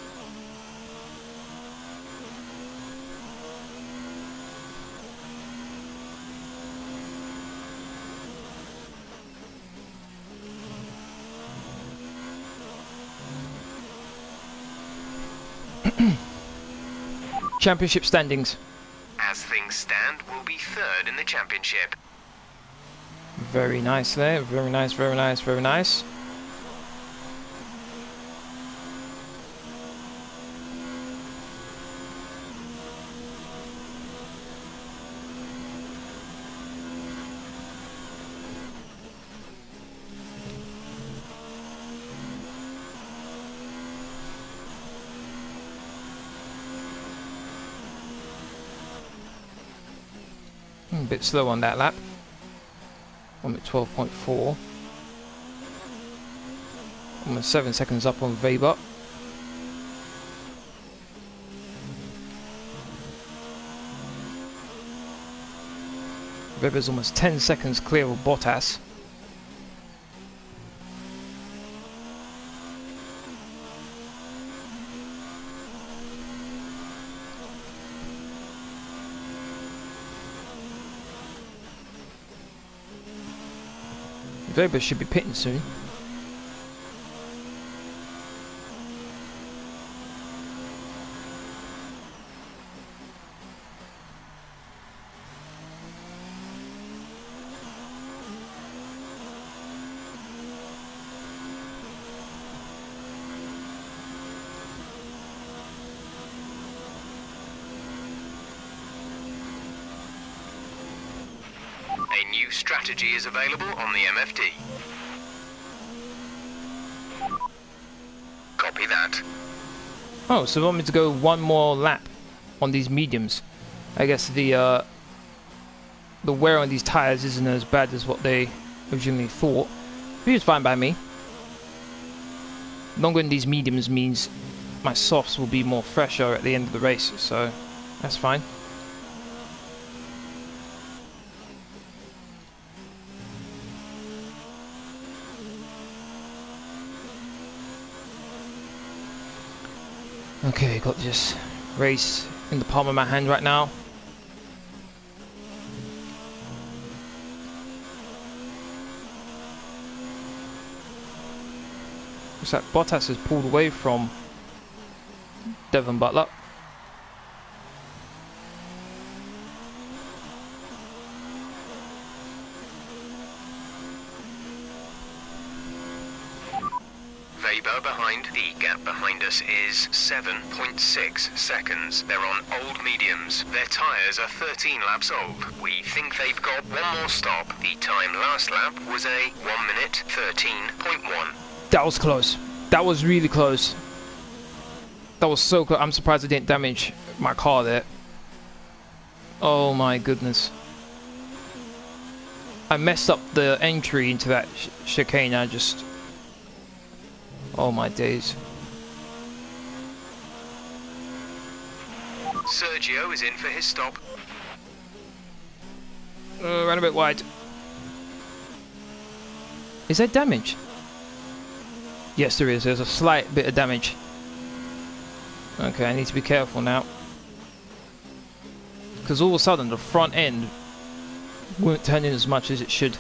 Championship standings. As things stand, we'll be third in the championship. Very nice there. Very nice, very nice, very nice. A bit slow on that lap. I'm at 12.4. I'm 7 seconds up on Weber. Weber's almost 10 seconds clear of Bottas. Weber should be pitting soon. A new strategy is available on the MFD. Copy that. Oh, so they want me to go one more lap on these mediums. I guess the wear on these tires isn't as bad as what they originally thought. Which is fine by me. Longer in these mediums means my softs will be more fresher at the end of the race, so that's fine. Okay, got this race in the palm of my hand right now. Looks like Bottas has pulled away from Devon Butler. Weber behind. The gap behind us is 7.6 seconds. They're on old mediums. Their tyres are 13 laps old. We think they've got one more stop. The time last lap was a 1 minute 13.1. That was close. That was really close. That was so close. I'm surprised I didn't damage my car there. Oh my goodness. I messed up the entry into that chicane. I just... Oh my days. Sergio is in for his stop. Ran a bit wide. Is there damage? Yes, there is. There's a slight bit of damage. Okay, I need to be careful now. Because all of a sudden the front end won't turn in as much as it should.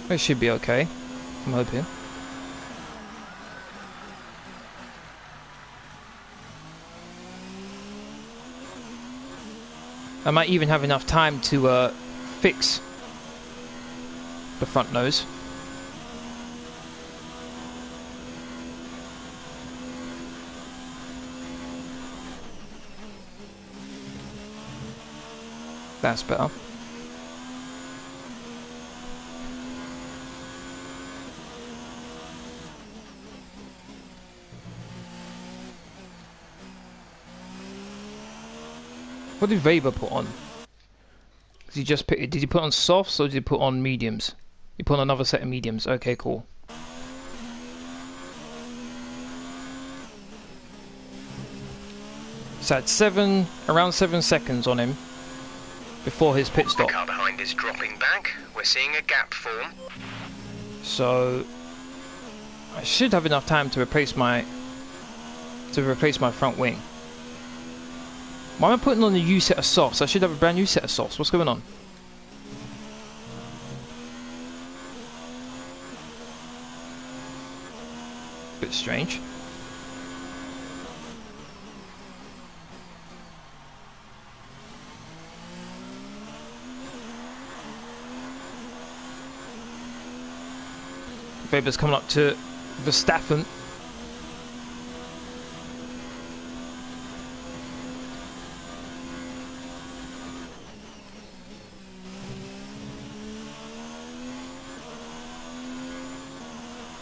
It should be okay, I'm hoping. I might even have enough time to fix the front nose. That's better. What did Weber put on? Did he just put? Did he put on softs or did he put on mediums? He put on another set of mediums. Okay, cool. So I had around 7 seconds on him before his pit stop. The car behind is dropping back. We're seeing a gap form. So I should have enough time to replace my front wing. Why am I putting on a new set of softs? I should have a brand new set of softs. What's going on? Bit strange. Weber's coming up to Verstappen.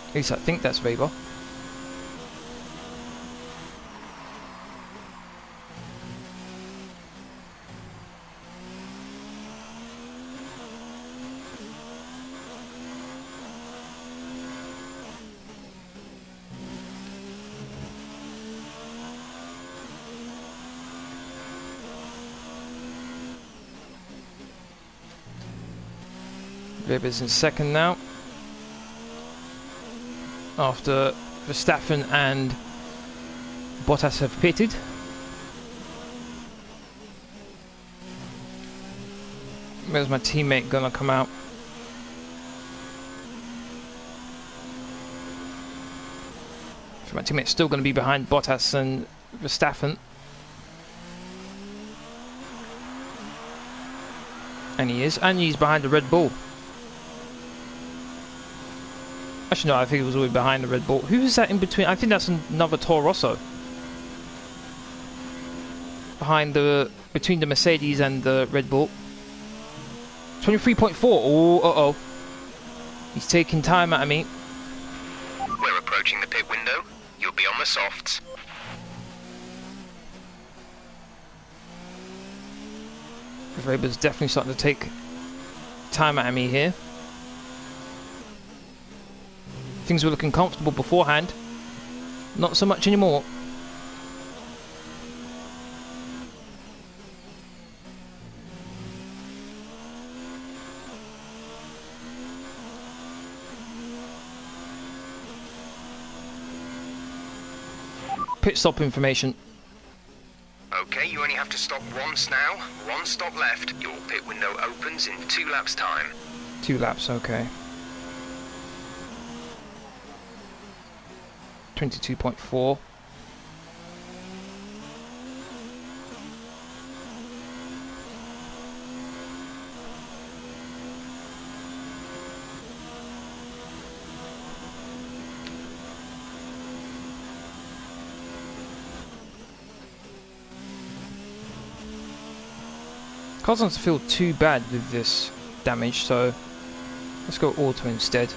At least I think that's Weber. Weber's in second now, after Verstappen and Bottas have pitted. Where's my teammate gonna come out? So my teammate's still gonna be behind Bottas and Verstappen. And he is, and he's behind the Red Bull. Actually, no, I think it was all the way behind the Red Bull. Who is that in between? I think that's another Toro Rosso. Between the Mercedes and the Red Bull. 23.4. Oh, uh-oh. He's taking time out of me. We're approaching the pit window. You'll be on the softs. Weber's definitely starting to take time out of me here. Things were looking comfortable beforehand. Not so much anymore. Pit stop information. Okay, you only have to stop once now. One stop left. Your pit window opens in 2 laps' time. 2 laps, okay. 22.4. Car doesn't feel too bad with this damage, so let's go auto instead.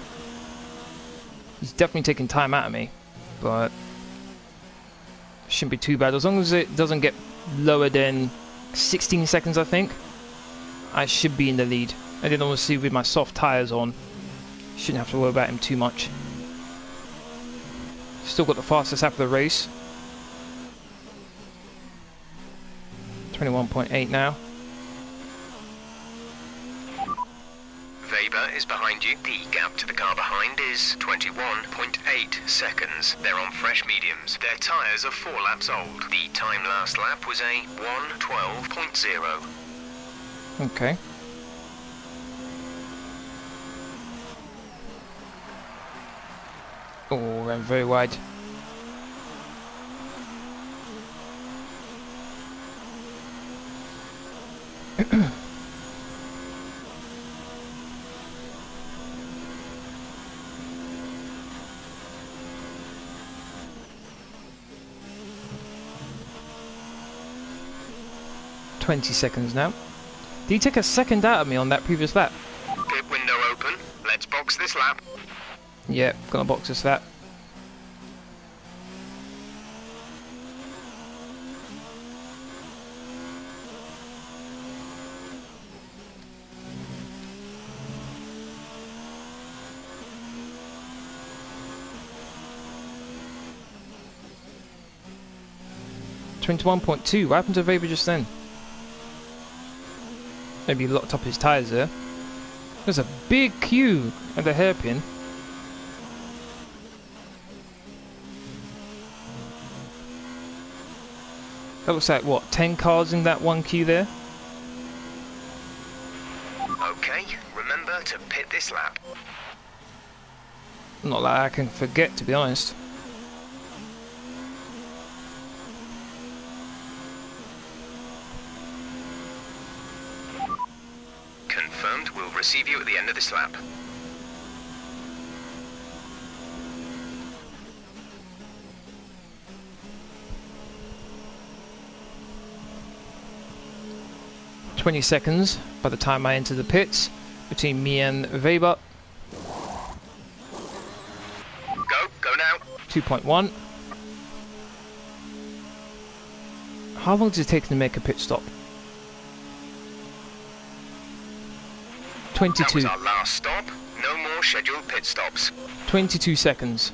He's definitely taking time out of me, but shouldn't be too bad as long as it doesn't get lower than 16 seconds. I think I should be in the lead. And then obviously with my soft tires on, shouldn't have to worry about him too much. Still got the fastest lap of the race. 21.8 now. Weber is behind you. The gap to the car behind is 21.8 seconds. They're on fresh mediums. Their tyres are 4 laps old. The time last lap was a 1:12.0. Okay. Oh, ran very wide. $20 seconds now. Did he take a second out of me on that previous lap? Pit window open. Let's box this lap. Yeah, gonna box this lap. $21.2. What happened to Weber just then? Maybe he locked up his tyres there. There's a big queue at the hairpin. That looks like, what, 10 cars in that one queue there? Okay, remember to pit this lap. Not like I can forget, to be honest. Confirmed, we'll receive you at the end of this lap. $20 seconds by the time I enter the pits between me and Weber. Go now. 2.1. How long does it take to make a pit stop? 22. That was our last stop. No more scheduled pit stops. 22 seconds.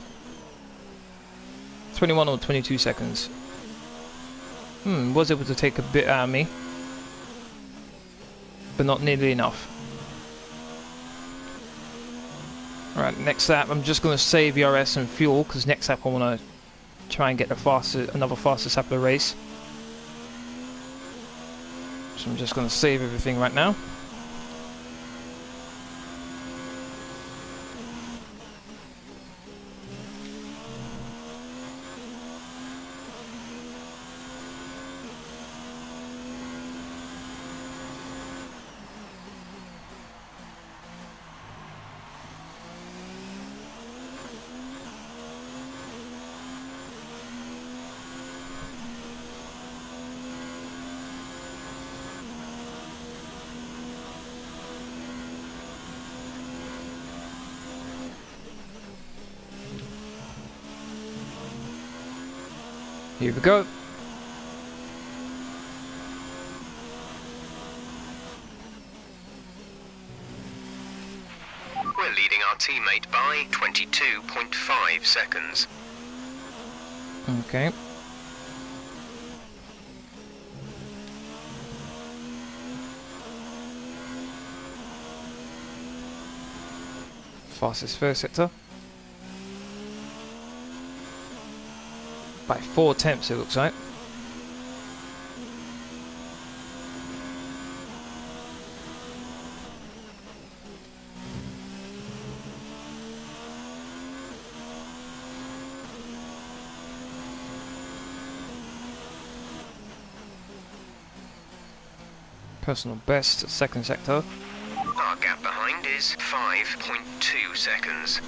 21 or 22 seconds. Was able to take a bit out of me, but not nearly enough. Alright, next lap I'm just going to save ERS and fuel, because next lap I want to try and get another fastest lap of the race. So I'm just going to save everything right now. Here we go. We're leading our teammate by 22.5 seconds. Okay. Fastest first sector. By 4 attempts it looks like. Personal best, second sector. Our gap behind is 5.2 seconds.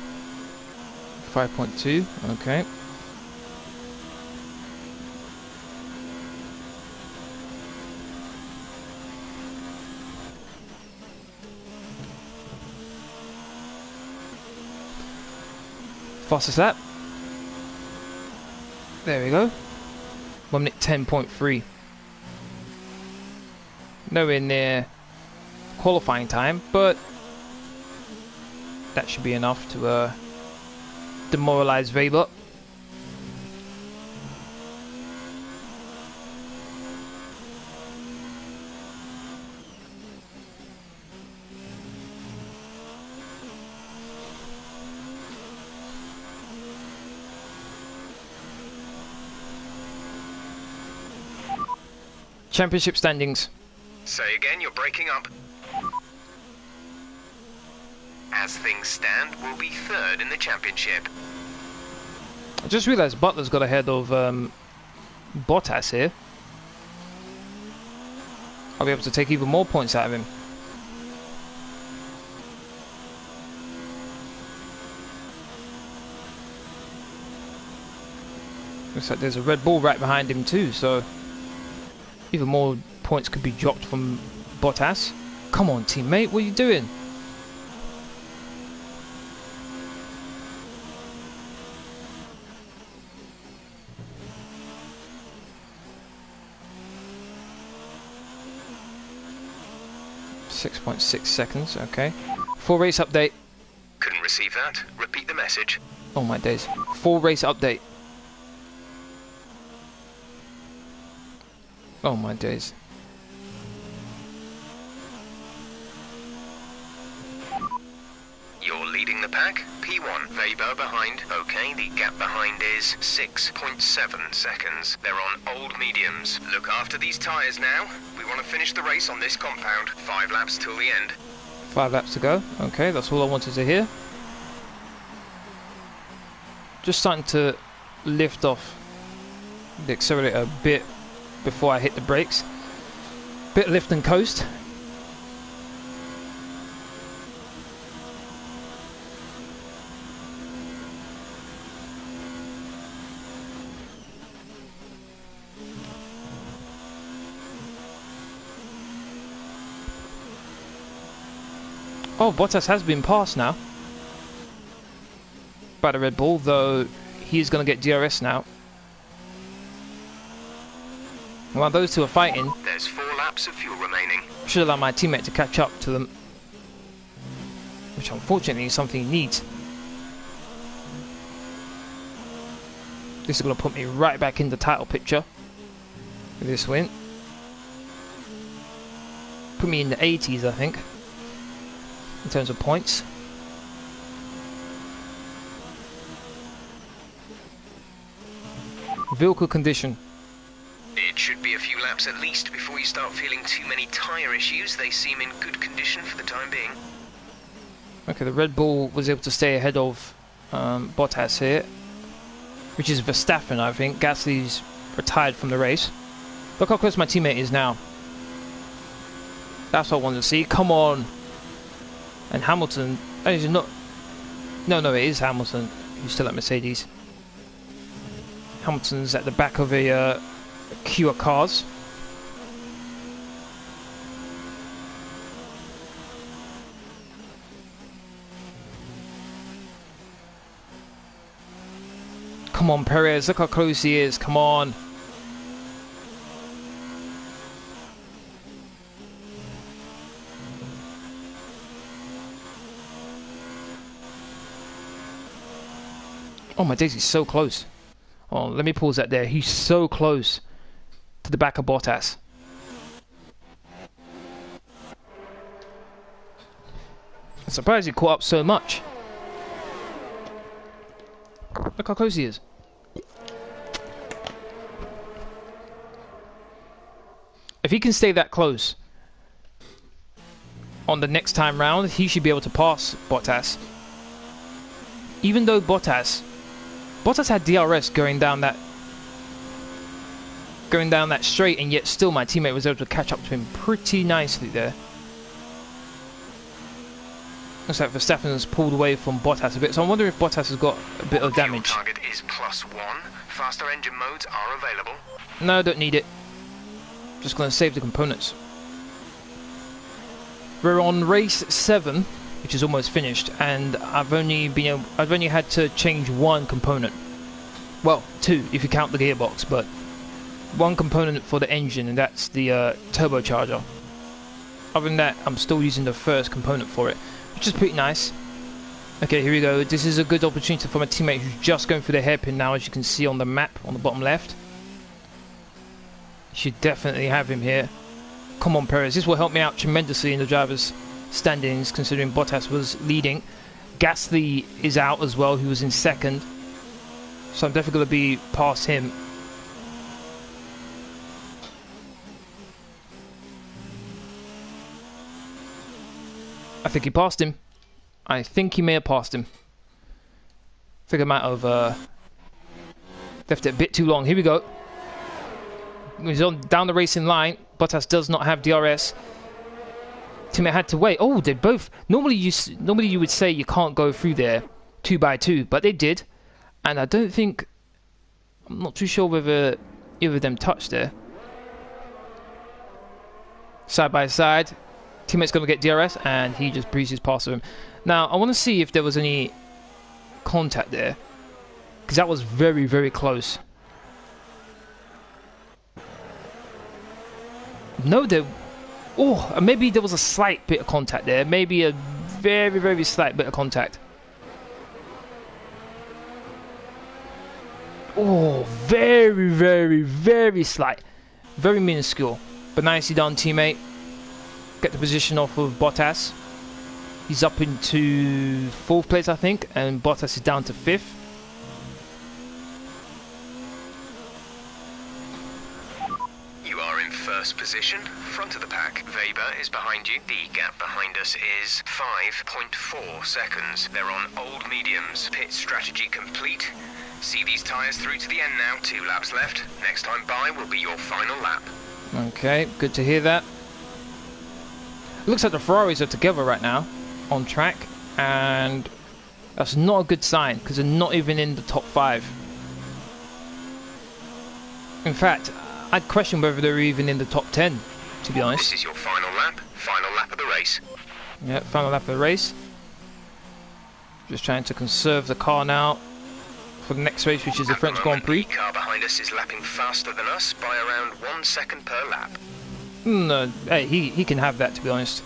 5.2, okay. Fastest lap. There we go. 1 minute 10.3. Nowhere near qualifying time, but that should be enough to demoralize Weber. Championship standings. Say again, you're breaking up. As things stand, we'll be third in the championship. I just realised Butler's got ahead of Bottas here. I'll be able to take even more points out of him. Looks like there's a Red Bull right behind him too, so even more points could be dropped from Bottas. Come on, teammate, what are you doing? .6 seconds, okay. Full race update. Couldn't receive that. Repeat the message. Oh my days. Full race update. Oh my days. You're leading the pack. P1, Weber behind. Okay, the gap behind is 6.7 seconds. They're on old mediums. Look after these tyres now. We want to finish the race on this compound. 5 laps till the end. 5 laps to go. Okay, that's all I wanted to hear. Just starting to lift off the accelerator a bit before I hit the brakes. Bit lift and coast. Oh, Bottas has been passed now by the Red Bull, though he's going to get DRS now. While those two are fighting, there's 4 laps of fuel remaining. Should allow my teammate to catch up to them, which unfortunately is something he needs. This is going to put me right back in the title picture with this win. Put me in the 80s, I think, in terms of points. Vehicle condition. It should be a few laps at least before you start feeling too many tyre issues. They seem in good condition for the time being. Okay, the Red Bull was able to stay ahead of Bottas here, which is Verstappen, I think. Gasly's retired from the race. Look how close my teammate is now. That's what I wanted to see. Come on. And Hamilton, oh, is it not? No, it is Hamilton who's still at Mercedes. Hamilton's at the back of a queue of cars. Come on, Perez, look how close he is, come on. Oh my days, he's so close. Oh, let me pause that there. He's so close to the back of Bottas. I'm surprised he caught up so much. Look how close he is. If he can stay that close on the next time round, he should be able to pass Bottas. Even though Bottas had DRS going down that straight, and yet still my teammate was able to catch up to him pretty nicely there. Looks like Verstappen's pulled away from Bottas a bit, so I wonder if Bottas has got a bit of damage. Fuel target is +1. Faster engine modes are available. No, don't need it. Just going to save the components. We're on race 7. which is almost finished, and I've only had to change one component. Well, two if you count the gearbox, but one component for the engine, and that's the turbocharger. Other than that, I'm still using the first component for it, which is pretty nice. Okay, here we go. This is a good opportunity for my teammate who's just going through the hairpin now, as you can see on the map on the bottom left. Should definitely have him here. Come on, Perez. This will help me out tremendously in the drivers' standings, considering Bottas was leading. Gasly is out as well, who was in second. So I'm definitely going to be past him. I think he passed him. I think he may have passed him. I think I might have left it a bit too long. Here we go. He's on down the racing line. Bottas does not have DRS. Teammate had to wait. Oh, they both. Normally you would say you can't go through there 2 by 2, but they did. And I don't think. I'm not too sure whether either of them touched there. Side by side. Teammate's going to get DRS, and he just breezes past him. Now, I want to see if there was any contact there, because that was very, very close. No, there... Oh, maybe there was a slight bit of contact there. Maybe a very, very slight bit of contact. Oh, very, very, very slight. Very minuscule. But nicely done, teammate. Get the position off of Bottas. He's up into 4th place, I think, and Bottas is down to 5th. You are in first position, front of the pack. Weber is behind you. The gap behind us is 5.4 seconds. They're on old mediums. Pit strategy complete. See these tyres through to the end now. 2 laps left. Next time by will be your final lap. Okay, good to hear that. Looks like the Ferraris are together right now on track, and that's not a good sign because they're not even in the top 5. In fact, I'd question whether they're even in the top 10, to be honest. This is your final lap of the race. Yeah, final lap of the race. Just trying to conserve the car now for the next race, which is the French Grand Prix. The car behind us is lapping faster than us by around 1 second per lap. No, hey, he can have that, to be honest.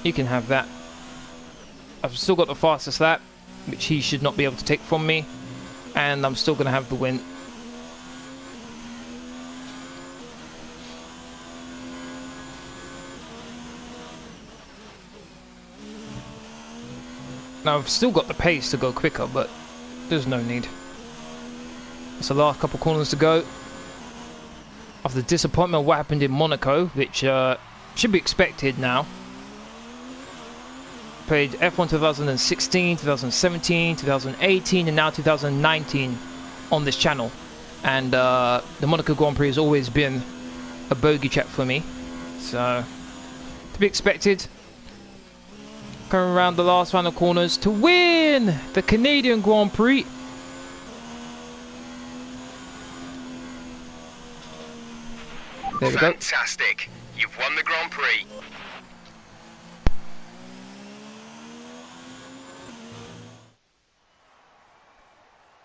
He can have that. I've still got the fastest lap, which he should not be able to take from me, and I'm still going to have the win. Now I've still got the pace to go quicker, but there's no need. It's the last couple corners to go. After the disappointment of what happened in Monaco, which should be expected now. Played F1 2016, 2017, 2018, and now 2019 on this channel. And the Monaco Grand Prix has always been a bogey track for me. So, to be expected. Coming around the last final corners to win the Canadian Grand Prix. There we go. Fantastic. You've won the Grand Prix.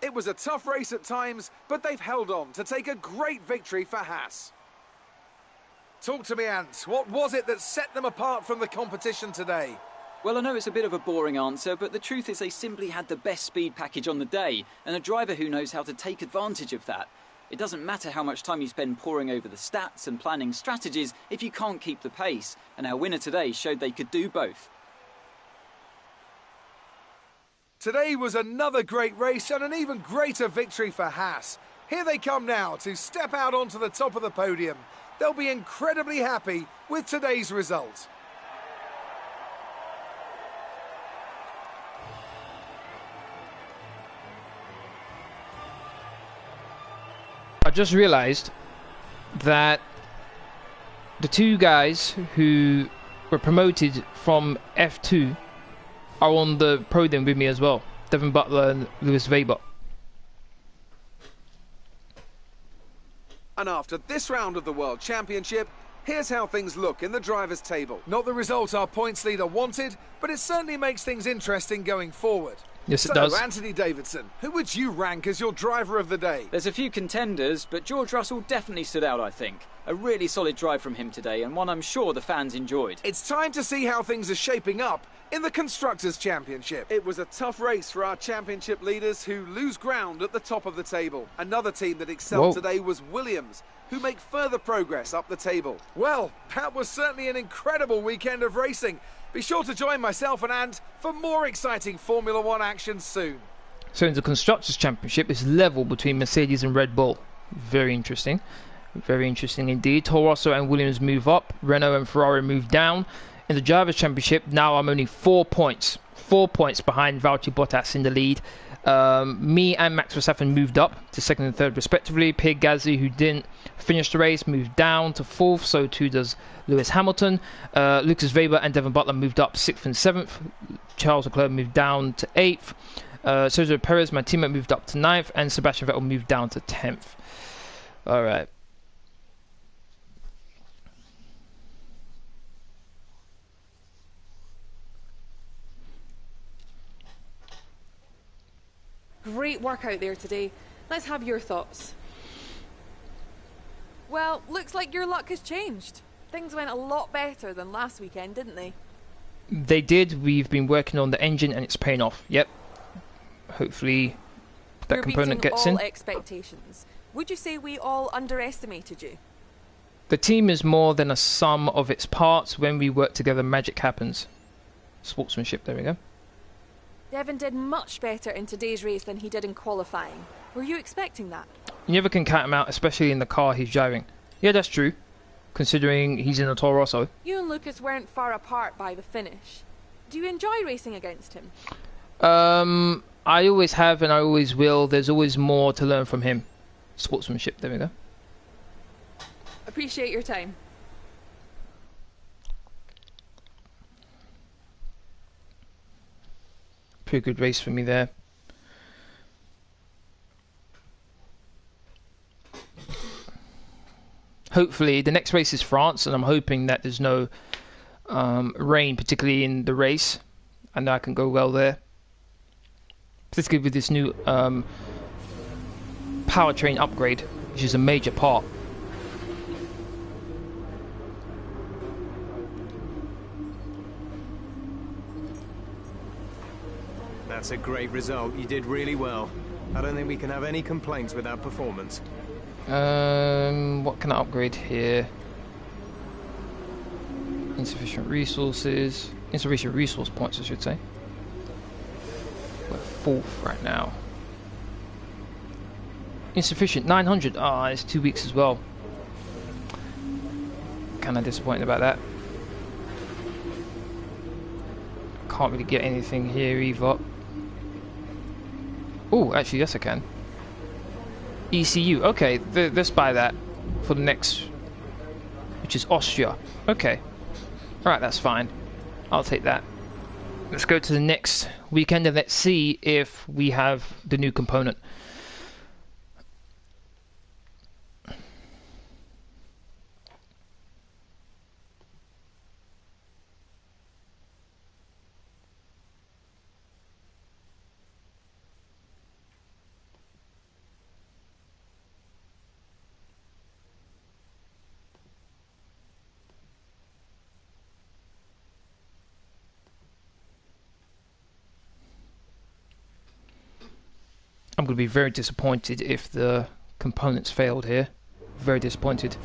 It was a tough race at times, but they've held on to take a great victory for Haas. Talk to me, Ant. What was it that set them apart from the competition today? Well, I know it's a bit of a boring answer, but the truth is they simply had the best speed package on the day, and a driver who knows how to take advantage of that. It doesn't matter how much time you spend poring over the stats and planning strategies if you can't keep the pace, and our winner today showed they could do both. Today was another great race and an even greater victory for Haas. Here they come now to step out onto the top of the podium. They'll be incredibly happy with today's result. I just realized that the two guys who were promoted from F2 are on the podium with me as well. Devin Butler and Lewis Weber. And after this round of the World Championship, Here's how things look in the drivers' table. Not the result our points leader wanted, but it certainly makes things interesting going forward. Yes, it does. So, Anthony Davidson, who would you rank as your driver of the day? There's a few contenders, but George Russell definitely stood out, I think. A really solid drive from him today, and one I'm sure the fans enjoyed. It's time to see how things are shaping up in the Constructors' Championship. It was a tough race for our championship leaders who lose ground at the top of the table. Another team that excelled today was Williams, who make further progress up the table. Well, that was certainly an incredible weekend of racing. Be sure to join myself and Ant for more exciting Formula One action soon. So in the Constructors' Championship, it's level between Mercedes and Red Bull. Very interesting. Very interesting indeed. Toro Rosso and Williams move up. Renault and Ferrari move down. In the Drivers' Championship, now I'm only 4 points. 4 points behind Valtteri Bottas in the lead. Me and Max Verstappen moved up to second and third respectively. Pierre Gasly, who didn't finish the race, moved down to fourth. So too does Lewis Hamilton. Lucas Weber and Devon Butler moved up 6th and 7th. Charles Leclerc moved down to 8th. Sergio Perez, my teammate, moved up to 9th. And Sebastian Vettel moved down to 10th. Alright. Great work out there today. Let's have your thoughts. Well, looks like your luck has changed. Things went a lot better than last weekend, didn't they? They did. We've been working on the engine and it's paying off. Yep. Hopefully that component gets in. All expectations. Would you say we all underestimated you? The team is more than a sum of its parts. When we work together, magic happens. Sportsmanship, there we go. Devon did much better in today's race than he did in qualifying. Were you expecting that? You never can count him out, especially in the car he's driving. Yeah, that's true, considering he's in a Toro Rosso. You and Lucas weren't far apart by the finish. Do you enjoy racing against him? I always have and I always will. There's always more to learn from him. Sportsmanship, there we go. Appreciate your time. Pretty good race for me there. Hopefully, the next race is France, and I'm hoping that there's no rain, particularly in the race. I know I can go well there. Particularly with this new powertrain upgrade, which is a major part. That's a great result. You did really well. I don't think we can have any complaints with that performance. What can I upgrade here? Insufficient resources. Insufficient resource points, I should say. We're 4th right now. Insufficient 900. Ah, it's 2 weeks as well. Kinda disappointed about that. Can't really get anything here either. Oh, actually, yes I can. ECU. Okay, let's buy that for the next, which is Austria. Okay. Alright, that's fine. I'll take that. Let's go to the next weekend and let's see if we have the new component. I'm going to be very disappointed if the components failed here. Very disappointed.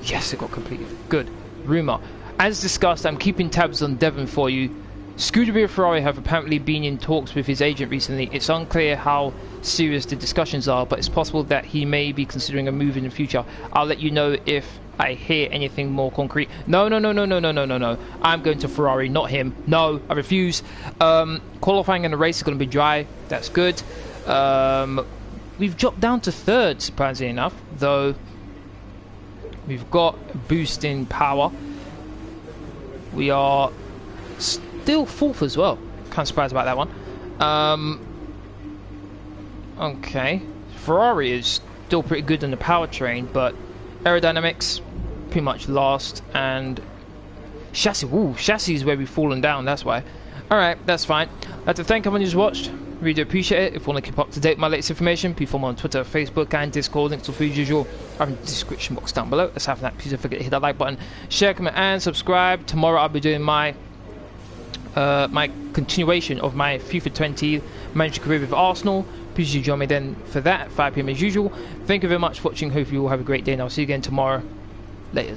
Yes, it got completed. Good. Rumour. As discussed, I'm keeping tabs on Devon for you. Scuderia Ferrari have apparently been in talks with his agent recently. It's unclear how serious the discussions are, but it's possible that he may be considering a move in the future. I'll let you know if I hear anything more concrete. No. I'm going to Ferrari, not him. No, I refuse. Qualifying in the race is going to be dry. That's good. We've dropped down to 3rd, surprisingly enough, though we've got a boost in power. We are still 4th as well. Kind of surprised about that one. Okay. Ferrari is still pretty good on the powertrain, but aerodynamics pretty much last, and chassis. Ooh, chassis is where we've fallen down. That's why. All right, that's fine. I'd like to thank everyone who's watched. Really do appreciate it. If you want to keep up to date with my latest information, please follow me on Twitter, Facebook, and Discord. Links will, as usual, are in the description box down below. Let's have that. Please don't forget to hit that like button, share, comment, and subscribe. Tomorrow I'll be doing my continuation of my FIFA 20 manager career with Arsenal. Please do join me then for that at 5 PM as usual. Thank you very much for watching. Hope you all have a great day, and I'll see you again tomorrow. Laters.